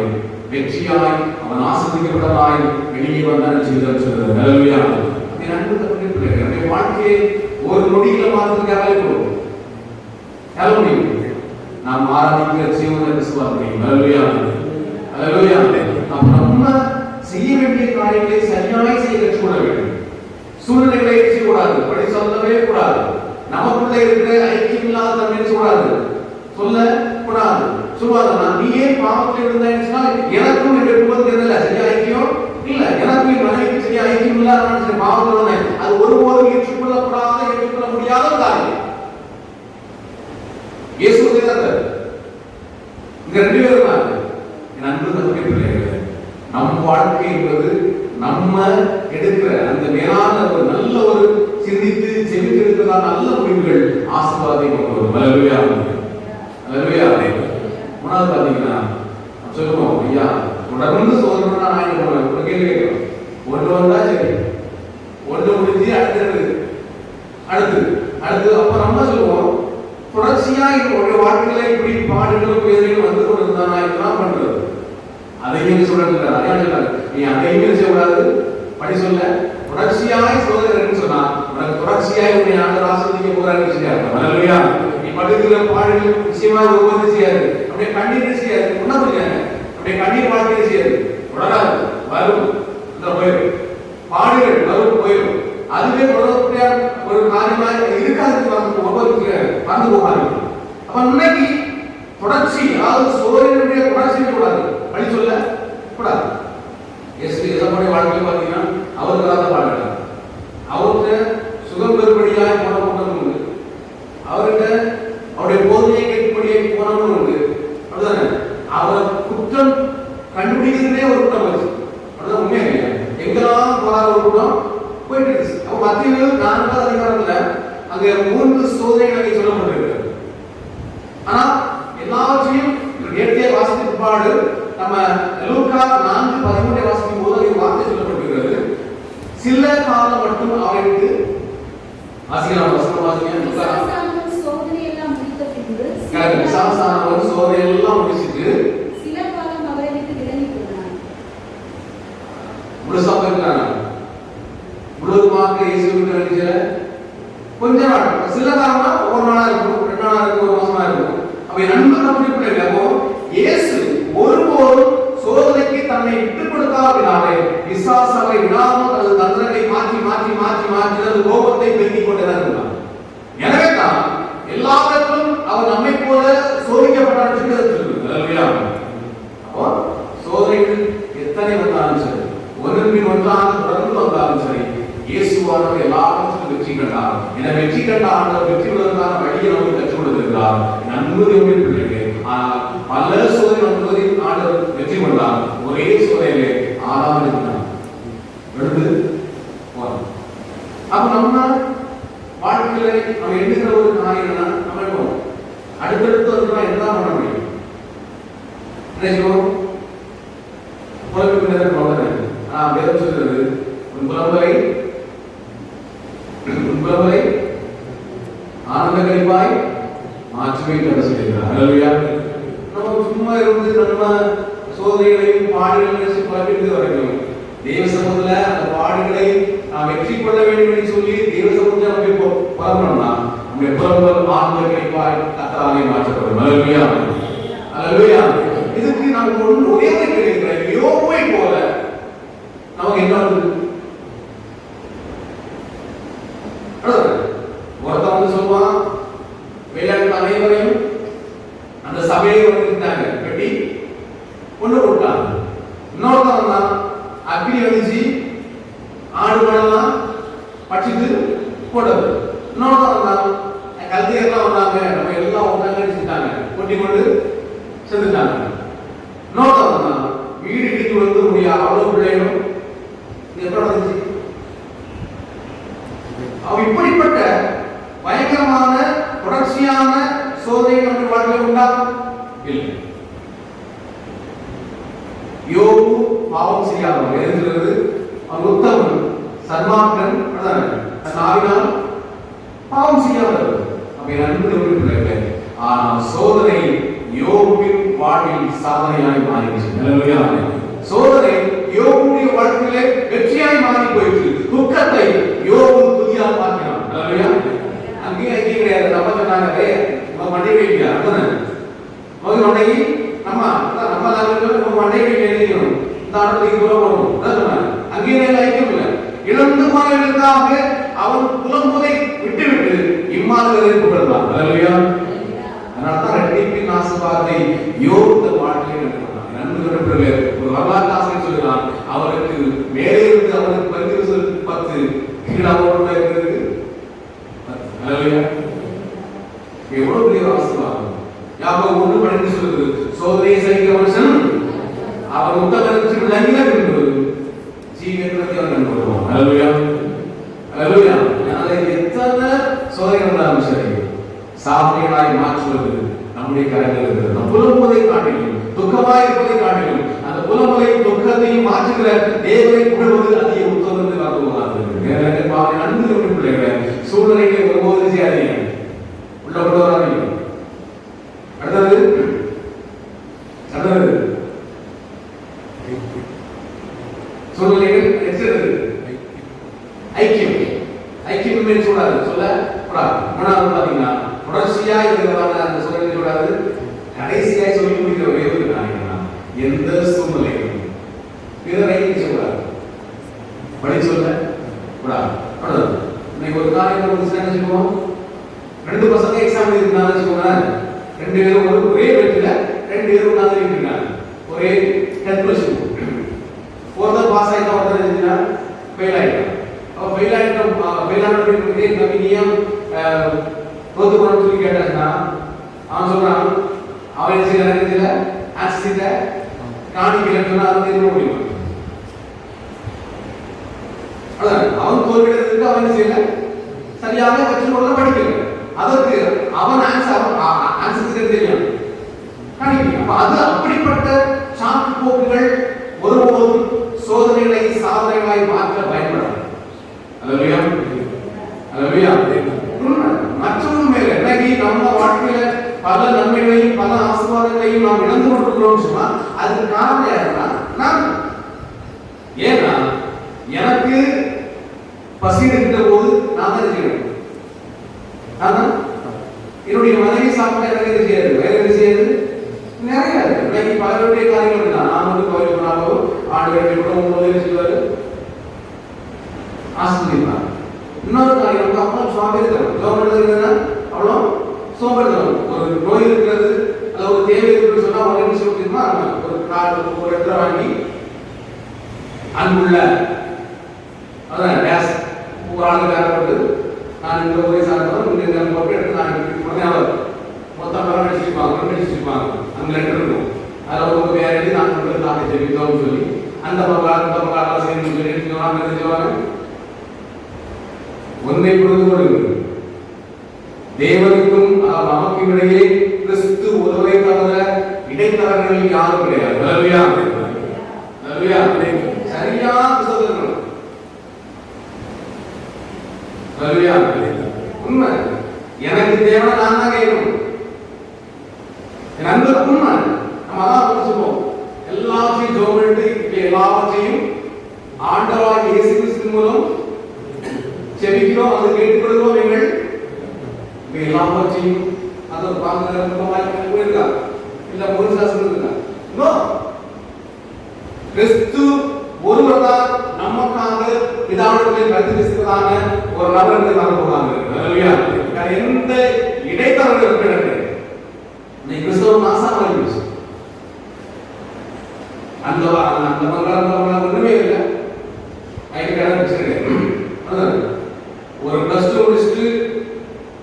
வெற்றியாய் அவன் ஆசீர்வதிக்கப்பட்டவனாய் வெளியே வந்தான் செய்தார் சொல்றது. அல்லேலூயா. அது அன்பு தம்பி பிள்ளைகளே, நம்முடைய வாழ்க்கையை ஒரு நொடியில மாற்றத்துக்கு யாரால போகும்? யார முடியும்? நாம் ஆராதிக்கிற ஜீவனை விசுவாசிக்கிறோம். அல்லேலூயா. அல்லேலூயா. அப்ப நம்ம செய்ய வேண்டிய காரியங்களை சரியாய் செய்ய கற்றுக்கொள்ள வேண்டும். சூழ்நிலைகளை செய்யக்கூடாது, படி சொல்லவே கூடாது. நமக்குள்ள இருக்கிற ஐக்கியம் இல்லாத தன்மை சொல்லக்கூடாது, சொல்லக்கூடாது. சொல்லுவாங்க, நான் நீயே பாவத்தில் இருந்தா எனக்கும் என்ற குடும்பத்துக்கு இருந்தல சரியா ஐக்கியம் இல்ல, எனக்கும் என் மனைவிக்கு சரியா ஐக்கியம் இல்லாத பாவத்தில் வந்தேன். அது ஒருபோதும் ஏற்றுக்கொள்ளக்கூடாத, ஏற்றுக்கொள்ள முடியாத காரியம். இயேசு இங்க 2 பேர் இருந்தாங்க. என் அன்பு தம்பி பிள்ளைகளே, நம் வாழ்க்கை என்பது நம்ம எடுக்கிற அந்த மேலான ஒரு நல்ல ஒரு சிந்தித்து செவித்து எடுக்கிறதான நல்ல முடிவுகள் ஆசீர்வாதத்தை கொண்டு வரும். அல்லேலூயா. அல்லேலூயா. மூணாவது பாத்தீங்கன்னா சொல்லுவோம், ஐயா தொடர்ந்து சோதனை நான் ஆயிட்டு போனேன். ஒரு கேள்வி கேட்கிறோம், ஒன்று வந்தா சரி, ஒன்று முடிஞ்சு அடுத்து அப்ப நம்ம சொல்லுவோம், தொடர்ச்சியா என்னுடைய வாழ்க்கையில இப்படி பாடுகளும் வேதனைகளும் வந்து கொண்டு இருந்தா நான் இதெல்லாம் பண்றது. அதையுமே சொல்றாங்க, அதையும் சொல்றாங்க, நீ அதையுமே செய்யக்கூடாது. படி சொல்ல தொடர்ச்சியாய் சோதனை சொன்னா உனக்கு தொடர்ச்சியாய் உன்னை ஆண்டவர் ஆசீர்வதிக்க போறாருன்னு சொல்லியாரு. அல்லேலூயா. நீ படுகிற பாடுகள் நிச்சயமா உபதி செய்யாது, அப்படியே கண்ணீர் செய்யாது, உன்ன புரியாங்க, அப்படியே கண்ணீர் வாழ்க்கை செய்யாது, தொடராது, வரும், போயிடும், பாடுகள் வரும், போயிடும். அதுவே தொடரக்கூடிய ஒரு காரியமா இருக்காது, வந்து போகாது. அப்ப இன்னைக்கு தொடர்ச்சி, அதாவது சோதனையுடைய தொடர்ச்சி கூடாது. படி சொல்ல கூடாது. எசப்படைய வாழ்க்கையில் பார்த்தீங்கன்னா அவருக்கு தான் பாடுறாங்க. அவருக்கு சுகம் பெறும்படியாக போன கூட்டம் உண்டு, அவர்கிட்ட அவருடைய போதனையை கேட்கும்படியாக போனவங்க உண்டு. அப்படிதானே? அவர் குற்றம் கண்டுபிடிக்கிறதே ஒரு கூட்டம் வச்சு, அப்படிதான் உண்மையா இல்லையா? எங்கெல்லாம் போறாத ஒரு கூட்டம் போயிட்டு இருந்துச்சு. அப்ப மத்திய 4வது அதிகாரத்துல அங்க 3 சோதனைகள் அங்கே சொல்லப்பட்டிருக்கு. ஆனா எல்லாவற்றையும் நேர்த்தியாக வாசித்த பாடு நம்ம லூக்கா 4:13 வாசிக்கும் போது ஒரு வார்த்தை சொல்லப்பட்டிருக்கிறது, சில காலம் மட்டும் அவருக்கு ஆசிரியர் வசனம் வாசிங்க. சோதனை எல்லாம் முடித்த பின்பு விசாசானவர் சோதனை எல்லாம் முடிச்சிட்டு சில காலம் அவரை விட்டு விலகி போனார். முழுசா போயிருக்காங்க, முழுவதுமாக இயேசு விட்டு விலகிச்சல கொஞ்ச நாள், சில காலம்னா ஒரு நாளா இருக்கும், 2 நாளா இருக்கும், 1 மாசமா இருக்கும். அப்ப நண்பர் அப்படி இல்லையோ, இயேசு ஒருபோதும் சோதனைக்கு தன்னை விட்டுக் கொடுக்காவினாலே விசுவாசத்தை விடாமல் அது தந்திரத்தை மாற்றி மாற்றி மாற்றி மாற்றி அது கோபத்தை பெருக்கிக் கொண்டுதான் இருந்தார். எனவே தான் எல்லாவற்றிலும் அவர் நம்மை போல சோதிக்கப்பட்டார். அப்போ சோதனைகள் எத்தனை வந்தாலும் சரி, ஒன்றின் பின் ஒன்றாக தொடர்ந்து வந்தாலும் சரி, இயேசுவானவர் எல்லாவற்றிலும் வெற்றி கண்டார். என வெற்றி கண்ட ஆண்டவர் வெற்றி பெறுவதற்கான வழியை நமக்கு கற்றுக் கொடுத்திருக்கிறார். நன்மையுடைய பிள்ளைகளே, ஆனால் பல சோதனை வந்ததை ஆண்டவர் வெற்றி கொண்டார். ஒரே சோதனையிலே 6வது இருந்தார் எழுந்து போறோம். அப்ப நம்ம வாழ்க்கையில நம்ம எண்ணுகிற ஒரு காரியம்னா நம்ம அடுத்தடுத்து வந்து என்னதான் பண்ண முடியும்? நினைக்கிறோம் புலம்பி வேதம் சொல்கிறது, உன் புலம்பலை ஆனந்த கழிப்பாய் மாற்றுமை என்று சொல்கிறார். அல்லேலூயா. நம்ம சும்மா இருந்து நம்ம சோதனைகளையும் பாடுகளையும் புலம்பிட்டு வரைக்கும் தேவ சமூகத்துல அந்த பாடுகளை நாம் வெற்றி கொள்ள வேண்டும் என்று சொல்லி தேவ சமூகத்தை நம்ம புலம்பணும்னா நம்முடைய புலம்பல் ஆனந்த கழிப்பாய் கர்த்தராலே மாற்றப்படும். அல்லேலூயா. அல்லேலூயா. இதுக்கு நமக்கு ஒரே ஒரு கேள்வி, யோபை போல நமக்கு என்ன வருது? ஒருத்தன் வந்து சொல்லுவான், வேளாண் அனைவரையும் அந்த சபையை வந்துட்டாங்க கட்டி கொண்டு போட்டாங்க. இன்னொருத்தன் வந்தான், அக்னி வந்துச்சு, ஆடு மணலாம் பட்சித்து போட்டது. இன்னொருத்தன் வந்தான், கல்தையெல்லாம் வந்தாங்க, நம்ம எல்லாம் ஒன்றாங்க செஞ்சுட்டாங்க, கொட்டி கொண்டு செஞ்சுட்டாங்க. இன்னொருத்தன் வந்தான், வீடு இடித்து வந்து முடியாது, அவ்வளவு பிள்ளைகளும் எப்படி வந்துச்சு? அவ இப்படிப்பட்ட பயங்கரமான தொடர்ச்சியான சோதனை நம்ம வாழ்க்கையில் உண்டா? இல்லை. யோபு பாவம் செய்யாதவன் எழுதுகிறது, அவன் உத்தமன், சன்மார்க்கன், நாவினால் பாவம் செய்யாதவர். அப்ப அன்பு பிள்ளைகளே, ஆனால் சோதனை யோபுவின் வாழ்வில் சாதனையாய் மாறிடுச்சு. அல்லேலூயா. சோதனை யோபுடைய வாழ்க்கையிலே வெற்றியாய் மாறி போயிடுச்சு. துக்கத்தை யோபு துதியாக மாற்றினான். அல்லேலூயா. அங்கேயும் கிடையாது. நம்ம சொன்னாங்க, நம்ம மண்டை வைக்கல, அப்படிதானே? மண்டை நம்ம மண்டை எழுதிக்கணும், இந்த ஆடத்துக்கு தூரம் போகணும், சொன்னாங்க. அங்கேயும் ஐக்கியம் இல்லை. இழந்து போனதற்காக அவன் புலம்புவதை விட்டுவிட்டு இம்மாதிரி புகழ்ந்தான். அல்லேலூயா. அதனால்தான் ரெட்டிப்பின் ஆசீர்வாதத்தை யோபு வாழ்க்கையில் நடத்தினான். நண்பர்களே, ஒரு வரலாற்று ஆசிரியர் சொல்கிறான், அவருக்கு மேலே இருந்து அவருக்கு 10 கீழே அவரோட இருக்கிறது. அல்லேலூயா. எவ்வளவு பெரிய ஆசீர்வாதம். யாக்கோபு 1:12 சொல்லுது, சோதனையை சகிக்கிற மனுஷன் அவர் உத்தமனுக்கு நன்மை உண்டு, ஜீவனை அவன் கண்டுபிடிப்பான். அல்லேலூயா. அல்லேலூயா. எத்தனை சோதனை வந்தாலும் சரி, சாதனைகளாய் மாற்றுவது நம்முடைய கரங்கள் இருக்கிறது. நம் புலம்புவதை காட்டிலும், துக்கமாய் இருப்பதை காட்டிலும், அந்த புலம்புவதையும் துக்கத்தையும் மாற்றுகிற தேவனை புகழ்வது அதிக உத்தமத்தை வாக்குவாங்க. அன்பு பிள்ளைகளை சூழ்நிலைகளை ஒருபோது செய்யாதீங்க, உள்ள கொண்டு வராதீங்க. அடுத்தது சூழ்நிலைகள் எச்சரிக்கிறது. ஐக்கியம், ஐக்கியம் சொல்றாரு, சொல்ல கூடாது. மூணாவது பாத்தீங்கன்னா, தொடர்ச்சியா இருக்கிறதான அந்த சூழ்நிலை கூடாது. கடைசியா சொல்லி முடிக்கிற ஒரே ஒரு காரணம், எந்த சூழ்நிலையும் பிறரை சொல்லக்கூடாது, படி சொல்ல கூடாது. இன்னைக்கு ஒரு காரியம் வச்சுக்கோம், 2 பசங்க எக்ஸாம் எழுதிருந்தாங்க வச்சுக்கோங்க, 2 பேரும் ஒரே வீட்டுல 2 பேரும் உட்கார்ந்து இருக்காங்க, ஒரே 10th வச்சுக்கோங்க. ஒருத்தர் பாஸ் ஆயிட்டா, ஒருத்தர் எழுதினா ஃபெயில் ஆயிட்டான். அவன் ஃபெயில் ஆயிட்டான், கவினியம் தோத்து போனு சொல்லி கேட்டாங்கன்னா அவன் சொல்றான், அவன் செய்யல ஆக்சிட காணிக்கல சொன்னா அதை தெரிஞ்ச முடியும். அவன் தோல்வியிடத்துக்கு அவன் செய்யல, சரியாக கற்றுக்கொள்ள படிக்கல, அதற்கு அவன் ஆன்சர் தெரியும் காணிக்கல. அப்ப அது அப்படிப்பட்ட சாக்கு போக்குகள் ஒருபோதும் சோதனைகளை சாதனைகளாய் மாற்ற பயன்படாது. அல்லேலூயா. அல்லேலூயா. மற்றொரு மேல இன்னைக்கு நம்ம வாழ்க்கையில பல நன்மைகளையும் பல ஆசீர்வாதங்களையும் நாம் இழந்து கொண்டிருக்கிறோம் சொன்னா அதுக்கு காரணம் யாருன்னா நான். ஏன்னா எனக்கு பசி இருக்கிற போது நான் தான் செய்யணும். என்னுடைய மனைவி சாப்பிட்டா எனக்கு எது செய்யாது, வேற எது செய்யாது, நிறைய இன்னைக்கு பலருடைய காரியங்கள் தான். நான் வந்து கோயில் போனாலோ ஆண்டு கூட செய்வாரு, ஆசிரியர். இன்னொரு காரியம் அப்பா சோம்பேறித்தனம், சோம்பேறித்தனம் அவ்வளோ சோம்பேறித்தனம். ஒரு நோய் இருக்கிறது அல்ல ஒரு தேவை இருக்குன்னு சொன்னா ஒரு நிமிஷம் முடியுமா, ஒரு கார் ஒரு இடத்துல வாங்கி அன்புள்ள அதான் டேஸ் ஒரு ஆளுக்கு வேறப்பட்டு நான் இந்த ஊரை சார்ந்தவன் இந்த போட்டு எடுத்து நான் உடனே அவர் மொத்தம் பரம் அடிச்சிருப்பாங்க அங்கே லெட்டர் இருக்கும். அதில் ஒரு வேற எழுதி நான் கொண்டு நாட்டை தெரிவித்தோம்னு சொல்லி அந்த பக்கம் சேர்ந்து சொல்லி சொல்லுவாங்க. ஒன்றை புரிந்து கொள்ளுங்கள், தேவனுக்கும் நமக்கும் இடையே கிறிஸ்து ஒருவரை தவிர இடைத்தரகர்கள் யாரும் கிடையாது. அல்லேலூயா. அல்லேலூயா. சரியா சொல்லுங்கள். அல்லேலூயா. உண்மை. எனக்கு தேவனை நான் தான் கேட்கணும். என் அன்பு உண்மை. நம்ம அதான் சொல்லுவோம், எல்லாத்தையும் ஜோமிட்டு எல்லாவற்றையும் ஆண்டவராகிய இயேசு கிறிஸ்து மூலம் செபிக்கிறோம், அது கேட்டுக்கொள்கிறோம். எங்கள் எல்லாவற்றையும் அதை பார்க்க போயிருக்கா இல்ல ஒரு சாஸ்திரம் இருக்கா? நோ. கிறிஸ்து ஒருவர் தான் நமக்காக பிதாவிடத்தில் கருத்து பேசுவதான ஒரு நபரை பார்க்க போறாங்க. ஹalleluya. எந்த இடைத்தரகர்கள் இருக்கிறது? நீ கிறிஸ்தவ நாசமா இருந்துச்சு. அந்த மங்களம் ஒண்ணுமே இல்லை. ஐக்கிய ஒரு பிளஸ் டூ முடிச்சுட்டு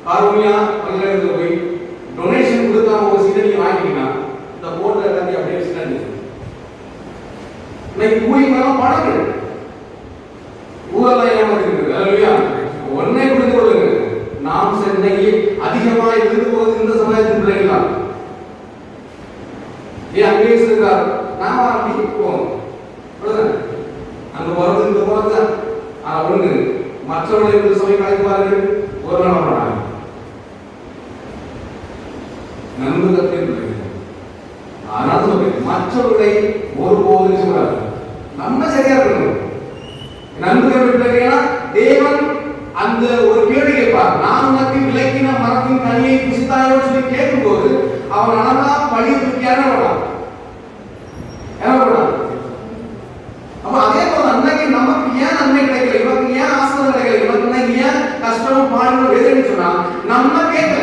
காரூணியா பல்கலைக்கழகத்தில் போய் டொனேஷன் கொடுக்காம ஒரு சீட்டை நீங்க வாங்கிட்டீங்கன்னா இந்த போர்டு எல்லாத்தையும் அப்படியே வச்சுட்டாங்க. இன்னைக்கு ஊழியெல்லாம் பணங்கள் ஊரெல்லாம் ஏமாத்திருக்கு. ஹalleluya. ஒன்னே புரிந்து கொள்ளுங்க, நாம் சென்னைக்கு அதிகமாக இருந்து போவது இந்த சமுதாயத்தின் பிள்ளைகள் தான். ஏன் அங்கே இருக்கார், நாம அப்படி போவோம் அங்க போறது இந்த போறது ஒண்ணு. மற்றவர்களை இந்த சமயம் கலைப்பார்கள் ஒரு நாள் பண்ணாங்க நன்கு கற்று. ஆனால் மற்றவர்களை ஒருபோதும் சொல்றாரு நம்ம சரியா இருக்கணும். நன்கு கற்று தேவன் அந்த ஒரு கேள்வி கேட்பார், நான் உனக்கு விளக்கின மரத்தின் கனியை புசித்தாயோ சொல்லி கேட்கும் போது அவன் அழகா பழி தூக்கி என்ன பண்ணான்? அப்ப அதே போல அன்னைக்கு நமக்கு ஏன் நன்மை கிடைக்கல, இவனுக்கு ஏன் ஆசீர்வாதம் கிடைக்கல, இவனுக்கு ஏன் கஷ்டமும் பாடுகளும் வேதனை சொன்னா நம்ம கேட்கல.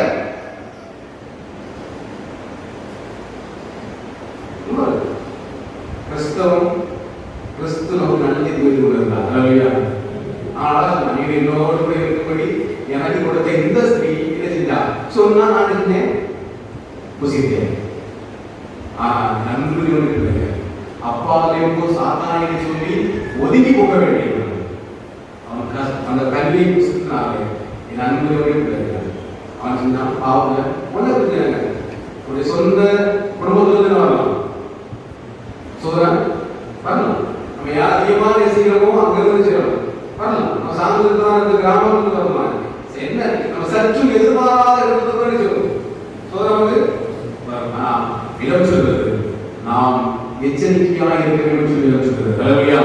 கிறிஸ்து நமக்கு நன்மை புரிந்து கொண்டிருந்தார். ஹalleluya. ஆனால் நீ என்னோடு கூட இருக்கும்படி எனக்கு கொடுத்த இந்த ஸ்திரீ இதை செஞ்சா சொன்னா நான் என்ன புசித்தேன். நன்கு இல்லை அப்பாலேயோ சாத்தானை சொல்லி ஒதுங்கி போக வேண்டியது. அவனுக்கு அந்த கல்வியை புசித்தினாலே என் அன்புகளோடு இருக்கிறார். அவன் சொன்னான் பாவங்க உனக்கு ஒரு சொந்த குடும்பத்திலிருந்து வரலாம் சொல்றேன் வரலாம். நம்ம யார் அதிகமாக நேசிக்கிறோமோ அங்க இருந்து செய்யலாம் வரலாம். நம்ம சார்ந்து கிராமத்துக்கு வரலாம். என்ன நம்ம சற்று எதிர்பாராத இடத்துல சொல்லுவோம் சொல்றவங்க இடம் சொல்றது நாம் எச்சரிக்கையாக இருக்க வேண்டும் சொல்லி சொல்றது. ஹalleluya.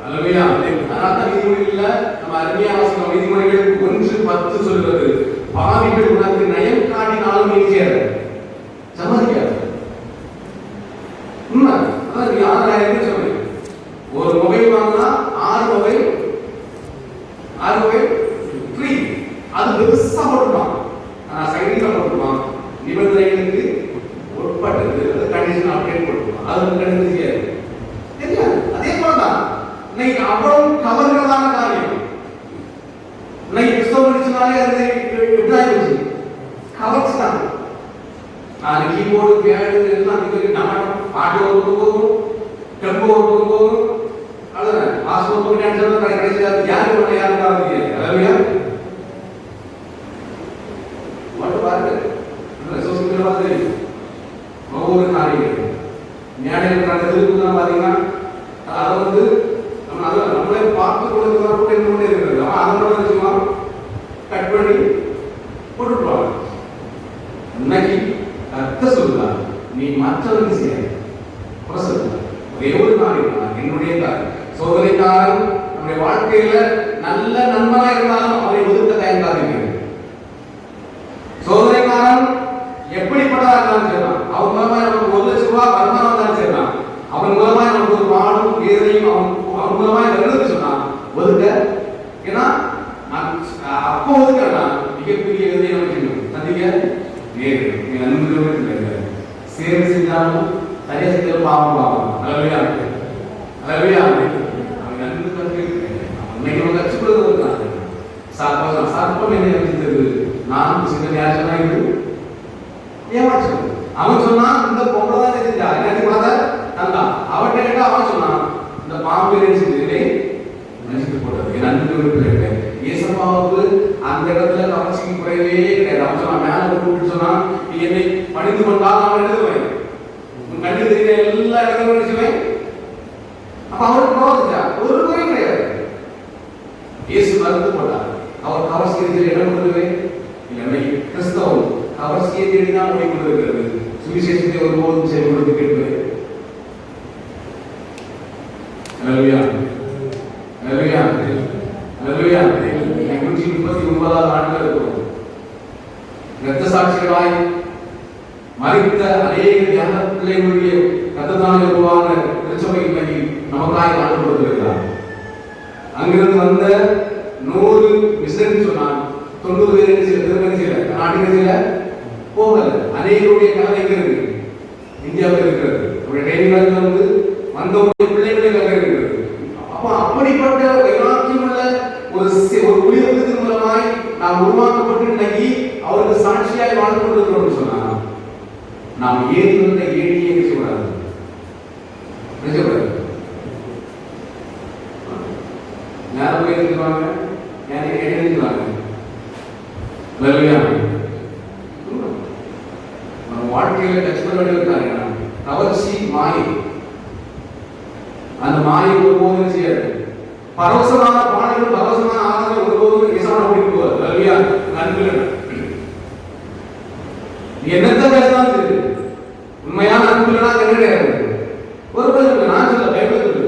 ஹalleluya. அதனால நீதிமொழிகள்ல நம்ம அருமையா வாசிக்கிறோம். நீதிமொழிகள் 1:10 சொல்றது பாவிகள் உனக்கு நயம் காட்டினாலும் நீ சேர சம்மதிக்காது. உண்மை. அதான் யாராயிரம் சொல்றேன், ஒரு மொபைல் வாங்கினா 6 மொபைல் ஃப்ரீ. அது பெருசா போட்டுப்பான், சைடில் போட்டுப்பான், நிபந்தனைகளுக்கு உட்பட்டது கண்டிஷன் அப்டேட் போட்டுப்பான். அது கண்டிஷன் தெரியாது. அதே போலதான் இன்னைக்கு அவ்வளவு கவர்கிறதான காரியம். இன்னைக்கு கிறிஸ்தவ நிச்சயமாலே அது எப்படி கவர்ச்சாங்க. நான் கீபோர்டு பேடு எல்லாம் நம்ம பாட்டு ஒரு போகும், டெம்போ ஒரு போகும், அதுதான் ஆஸ்பத்திரி டான்ஸ் கடைசியாக யாரு பண்ண யாரு பாருங்க. ஹalleluya. மட்டும் பாருங்க சோசியல் மீடியா பார்த்து ஒவ்வொரு காரியங்கள் மேடையில் நடத்திருக்குதான் பார்த்தீங்கன்னா அதை நம்மளே பார்த்து கொடுக்குறதா கூட என்ன இருக்கிறது. அதனோட வச்சுமா கட் பண்ணி போட்டுருவாங்க. இன்னைக்கு கத்த சொல்லுதா நீ மற்றவர்கள் செய்ய ஒரே ஒரு காரியம் என்னுடைய காரியம். சோதனைக்காரன் நம்முடைய வாழ்க்கையில நல்ல நண்பனா இருந்தாலும் அவரை ஒதுக்க தயங்காதீங்க. சோதனைக்காரன் எப்படிப்பட்டதா இருந்தாலும் செய்யலாம். அவன் மூலமா நமக்கு 1 லட்சம் ரூபாய் வருமானம் வந்தாலும் செய்யலாம். அவன் மூலமா நமக்கு ஒரு பாடும் வேதனையும் அவன் மூலமா வருது சொன்னா ஒதுக்க. ஏன்னா அப்போ ஒதுக்கா மிகப்பெரிய வேதனை நமக்கு சந்திக்க நேரிடும். நண்பர்கள் சேர்ந்து செஞ்சாலும் தனியாக செஞ்சாலும் பாவம் பாவம். ஹalleluya. ஹalleluya. அவன் நன்கு இன்னைக்கு நம்ம கற்றுக்கொள்வது சர்ப்பம் என்ன நினைத்தது, நான் சின்ன யார் சொன்னா இது ஏமாற்று. அவன் சொன்னான் இந்த பொம்பளை தான் செஞ்சா எனக்கு பார்த்தா தந்தான். அவன் கேட்டா அவன் சொன்னான் இந்த பாம்பு செஞ்சு நினைச்சிட்டு போட்டது. என் நன்கு ஏசப்பாவுக்கு அந்த இடத்துல கவர்ச்சிக்கு குறையவே கிடையாது. அவன் சொன்னான் மேல கூப்பிட்டு சொன்னான் நீ என்னை படித்து கொண்டால் நான் எழுதுவேன், உன் கண்டு தெரிந்த எல்லா இடங்களும் நினைச்சுவேன். அப்ப அவருக்கு போவதுச்சா ஒரு குறையும் கிடையாது. இயேசு மறுத்து போட்டார். அவர் கவர்ச்சியை இடம் கொடுக்கவே இல்லை. கிறிஸ்தவம் கவர்ச்சியை தேடிதான் ஓடிக்கொண்டிருக்கிறது. சுவிசேஷத்தை ஒருபோதும் செயல்படுத்தி கேட்பது. ஹalleluya. ஹalleluya. ஹalleluya. 139 ஆண்டுகள் இருக்கும் இரத்த சாட்சிகளாய் மரித்த மரித்த அநேக தியாக பிள்ளைகளுடைய கத்ததான உருவான திருச்சபை இன்னைக்கு நமக்காக ஆண்டு கொடுத்திருக்கிறார். அங்கிருந்து வந்த 100 மிஷன் சொன்னான், 90 பேர் திருமண போகல. அநேகருடைய கதை இருக்கு, இந்தியாவில் இருக்கிறது. ட்ரைனிங் வந்து வந்தவருடைய பிள்ளைகளை கதை இருக்கிறது. அப்ப அப்படிப்பட்ட வைராக்கியம் உள்ள ஒரு உயிரிழந்ததன் மூலமாய் நாம் உருவாக்கப்பட்டு இன்னைக்கு அவருக்கு சாட்சியாய் வாழ்ந்து கொண்டிருக்கிறோம் சொன்னா நாம் ஏறி வந்த ஏடியே சொல்லக்கூடாது. யாரும் போய் இருந்துவாங்க, யாரும் எழுதிவாங்க. நம்ம வாழ்க்கையில கஷ்டப்பட இருக்காங்க. கவர்ச்சி மாயை, அந்த மாயை ஒருபோதும் செய்யாது. பரவசமான பாடல்கள், பரவசமான ஆதாரம் ஒருபோதும் இசையோட ஓடிட்டு போவார். அல்லையா? நண்பர்கள் நீ என்னத்த பேசலாம் தெரியுது, உண்மையான அன்புலனா என்ன கிடையாது. ஒரு பதில் நான் சொல்ல பைபிள் சொல்லு,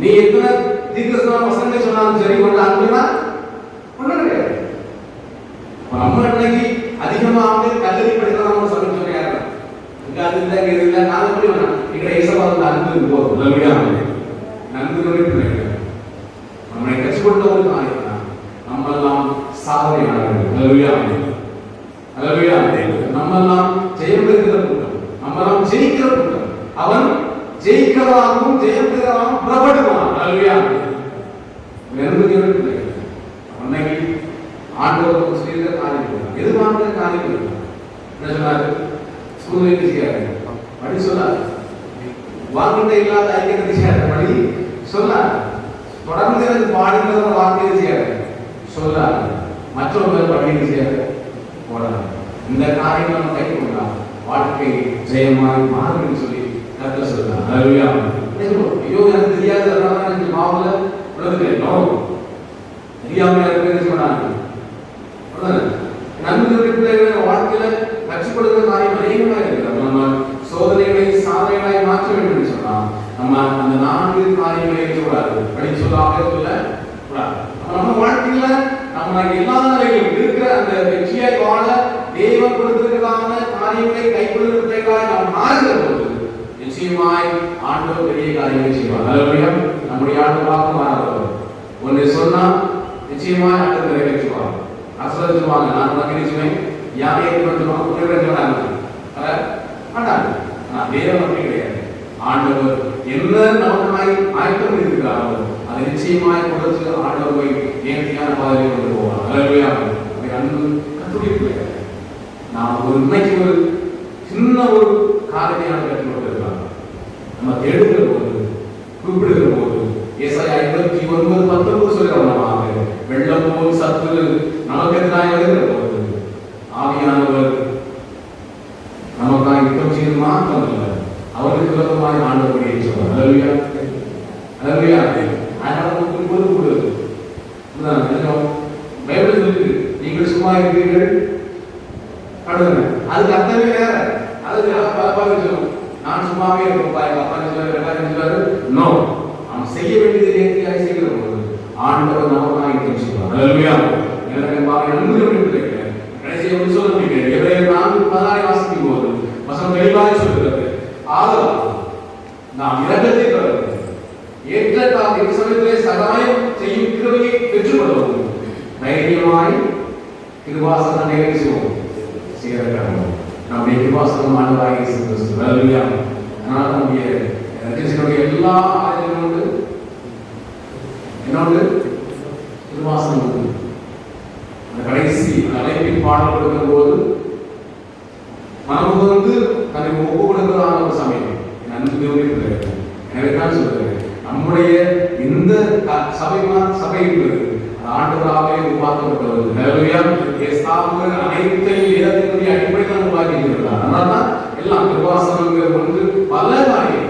நீ எத்தனை தீர்க்கதரிசன வசனங்கள் சொன்னாலும் சரி, உன்ன அன்புலனா ஒண்ணு கிடையாது. நம்ம இன்னைக்கு அதிகமாக கல்லறி படிக்கிறவங்க சொல்ல யாரு இங்க அது இல்லை, இது இல்லை, நான் எப்படி வேணாம் எங்களை இயேசுவாக அன்பு போதும். அல்லையா? நண்பர்களே பிள்ளைகள் நம்மளை கற்றுக்கொண்ட ஒரு காரியம் தான் நம்மெல்லாம் சாதனையாளர்கள். அல்லையா? அல்லையா? நம்மெல்லாம் ஜெயம் பெறுகிற கூட்டம், நம்மெல்லாம் ஜெயிக்கிற கூட்டம். அவன் ஜெயிக்கிறதாகவும் ஜெயம் பெறுகிறதாகவும் புறப்படுவான். அல்லையா? நண்பர்களே பிள்ளைகள் அன்னைக்கு ஆண்டவர் செய்த காரியம் எதிர்பார்க்கிற காரியம் என்ன சொன்னாரு? ஸ்கூல் செய்யாரு படி சொல்லாரு, வாக்கிட்ட இல்லாத ஐக்கியத்தை செய்யாரு, படி சொல்லாரு, தொடர்ந்து எனக்கு பாடுகிற வாக்கியத்தை செய்யாரு, சொல்லாரு, மற்றவர்கள் படி செய்யாரு போடாது. இந்த காரியம் நம்ம கை கொள்ளலாம், வாழ்க்கை ஜெயமாய் மாறும் சொல்லி கருத்து சொல்லலாம். ஐயோ எனக்கு தெரியாது, அதனால எனக்கு மாவுல உலகத்தில் தெரியாம சொன்னாங்க. நண்பர்களுடைய பிள்ளைகளை வாழ்க்கையில கற்றுக் கொடுக்கிற காரியம் அநேகமாக இருக்கிறது. நம்ம சோதனைகளை சாதனைகளாய் மாற்ற வேண்டும் என்று சொன்னால் நம்ம அந்த 4 காரியங்களை கூடாது, படி சொல்லாக சொல்ல கூடாது. நம்ம வாழ்க்கையில நம்ம எல்லா நிலையிலும் இருக்கிற அந்த வெற்றியாய் வாழ தேவன் கொடுத்திருக்கிறதான காரியங்களை கைக்கொள்ளுகிற பிள்ளைகளாய் நாம் மாறுகிற போது நிச்சயமாய் ஆண்டவர் பெரிய காரியங்களை செய்வார். அதுவரையும் நம்முடைய ஆண்டவராக மாறுவார். ஒன்று சொன்னா நிச்சயமாய் ஆண்டவர் நிறைவேற்றுவார். அசல் சொல்லுவாங்க, நான் மகிழ்ச்சிவேன் யாரை ஏற்படுத்துவாங்க நான் வேற மட்டும் கிடையாது. ஆண்டவர் என்ன நமக்காய் ஆயத்தம் இருக்கிறாரோ அதை நிச்சயமாய் கொடுத்து ஆண்டவர் போய் நேர்த்தியான பாதையை கொண்டு போவார். அல்லேலூயா. அன்பு கத்துடைய பிள்ளைகள் நாம் ஒரு இன்னைக்கு ஒரு சின்ன ஒரு காரியத்தை கற்றுக் கொடுத்திருக்கிறார். நம்ம தேடுகிற போது கூப்பிடுகிற போது ஏசாயா 59:19 சொல்கிறவனமாக வெள்ளம் போல் சத்துரு நமக்கு எதிராக எழுகிற போது ஆவியானவர் நமக்காக யுத்தம் செய்து மாற்றமில்லை, அவருக்கு விரோதமாக ஆண்டவரை ஏற்றுவார். அல்லேலூயா. அல்லேலூயா. அதனால உங்களுக்கு பொறுப்பு கொடுக்குது. பைபிள் சொல்லுது, நீங்கள் சும்மா இருக்கிறீர்கள் அடுங்க, அதுக்கு அர்த்தமே வேற. அதுக்கு அப்பா சொல்லும், நான் சும்மாவே இருப்பேன், அப்பா சொல்லுவாரு நோ, நாம் செய்ய வேண்டியது நேர்த்தியாக செய்கிற போது ஆண்டவர் நமக்காக யுத்தம் செய்வார். அல்லேலூயா. எனக்கு நண்பர்கள் கடைசியை ஒன்று சொல்ல முடியாது. எவரையும் 4:16 வாசிக்கும் போது வசனம் தெளிவாக சொல்கிறது, ஆதலால் நாம் இரக்கத்தை பெற ஏற்ற சமயத்திலே சகாயம் செய்யும் கிருபையை பெற்றுக்கொள்வோம், தைரியமாய் கிருபாசனம் நிறைவேற்றுவோம் செய்கிறோம். நம்முடைய கிருபாசனம் ஆண்டவராகிய இயேசு கிறிஸ்து. அல்லேலூயா. அதனால நம்முடைய ரட்சகருடைய எல்லா ஆயுதங்களும் உண்டு. என்னோடு கிருபாசனம் உண்டு. கடைசி அழைப்பின் பாடல் கொடுக்கிற போது மனம் வந்து தன்னை ஒப்பு கொடுக்கிறதான ஒரு சமயம் நன்கு. எனவே தான் சொல்றேன், நம்முடைய இந்த சபை என்பது ஆண்டவராகவே உருவாக்கப்பட்டது. அனைத்தையும் இடத்தினுடைய அடிப்படையில் உருவாக்கி இருக்கிறார். அதனால்தான் எல்லாம் கிருபாசனங்கிற ஒன்று பல காரியம்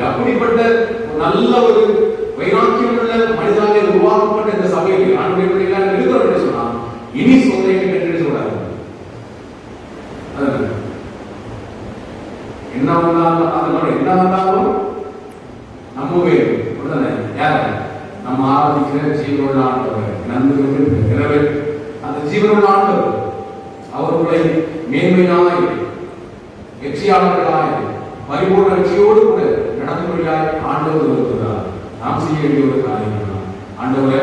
அப்படிப்பட்ட நல்ல ஒரு வைராக்கியம் உள்ள மனிதனாக உருவாக்கப்பட்ட இந்த சபையில் ஆண்டுடைய பிள்ளைகளாக இருக்கிறோம் என்று சொன்னால் இனி சோதனைகள் கண்டு சொல்றாரு. என்ன வந்தாலும் நம்பவே யார் நம்ம ஆராதிக்கிற ஜீவனுள்ள ஆண்டவர் நன்மை. எனவே அந்த ஜீவனுள்ள ஆண்டவர் அவர்களை மேன்மையாய் வெற்றியாளர்களாய் பரிபூர்ண வெற்றியோடு கூட நடத்தும்படியாய் ஆண்டவர் இருக்கிறார். நாம் செய்ய வேண்டிய ஒரு காரியம் தான் ஆண்டவரே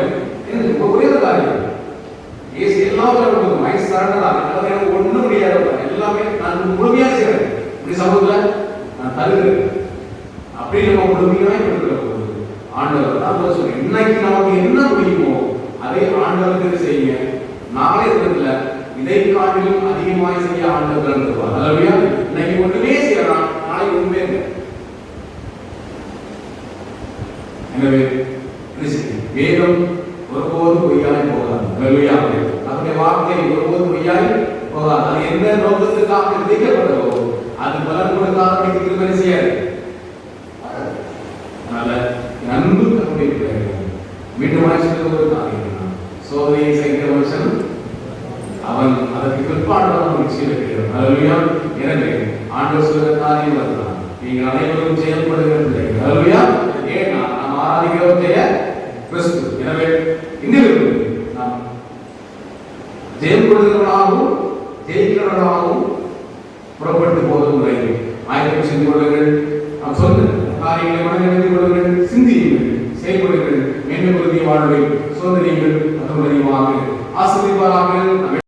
ஒரே ஒரு காரியம் ஏசு எல்லாரும் மைண்ட் சரண்டர் எனக்கு ஒண்ணும் முடியாது எல்லாமே நான் முழுமையா செய்யறேன் இப்படி சமூகத்துல நான் தருகிறேன் அப்படி நம்ம முழுமையாய் கொடுக்கிற போது ஆண்டவர் தான் சொல்றேன் இன்னைக்கு நமக்கு என்ன முடியுமோ அதை ஆண்டவருக்கு செய்யுங்க. நாளை தினத்துல இதை காட்டிலும் அதிகமாய் செய்ய ஆண்டவர் தருவார். அல்லையா? இன்னைக்கு ஒண்ணுமே செய்யலாம், நாளை ஒண்ணுமே இல்லை. எனவே வேதம் ஒருபோதும் பொய்யாய் போகாது. அல்லையா? அதனுடைய வார்த்தை ஒருபோதும் பொய்யாய் போகாது. அது எந்த நோக்கத்துக்காக விதிக்கப்பட்டதோ அது பலன் கொடுக்காத திருமணி செய்யாது. அதனால அன்பு தன்மை மீண்டும் ஒரு காரியம் சோதனையை செய்கிற மனுஷன் அவன் அதற்கு பிற்பாடுதான் நிச்சயம் இருக்கிறான். அல்லையா? எனவே ஆண்டவர் சொல்ற காரியம் அதுதான். நீங்கள் அனைவரும் செயல்படுகிற பிள்ளைகள். அல்லையா? ஏன்னா நாம் ஆராதிக்கிறவற்றைய கிறிஸ்து. எனவே இன்னும் நாம் ஜெயம் கொடுக்கிறவர்களாகவும் ஜெயிக்கிறவர்களாகவும் புறப்பட்டு போதும் முறை ஆயத்தம் செய்து கொள்ளுங்கள். நாம் சொன்ன காரியங்களை மனதில் கொள்ளுங்கள், சிந்தியுங்கள், செயல்படுங்கள், மேன்மை வாழ்வை சோதனைகள் அதன் ஆசிரியப்பார்கள்.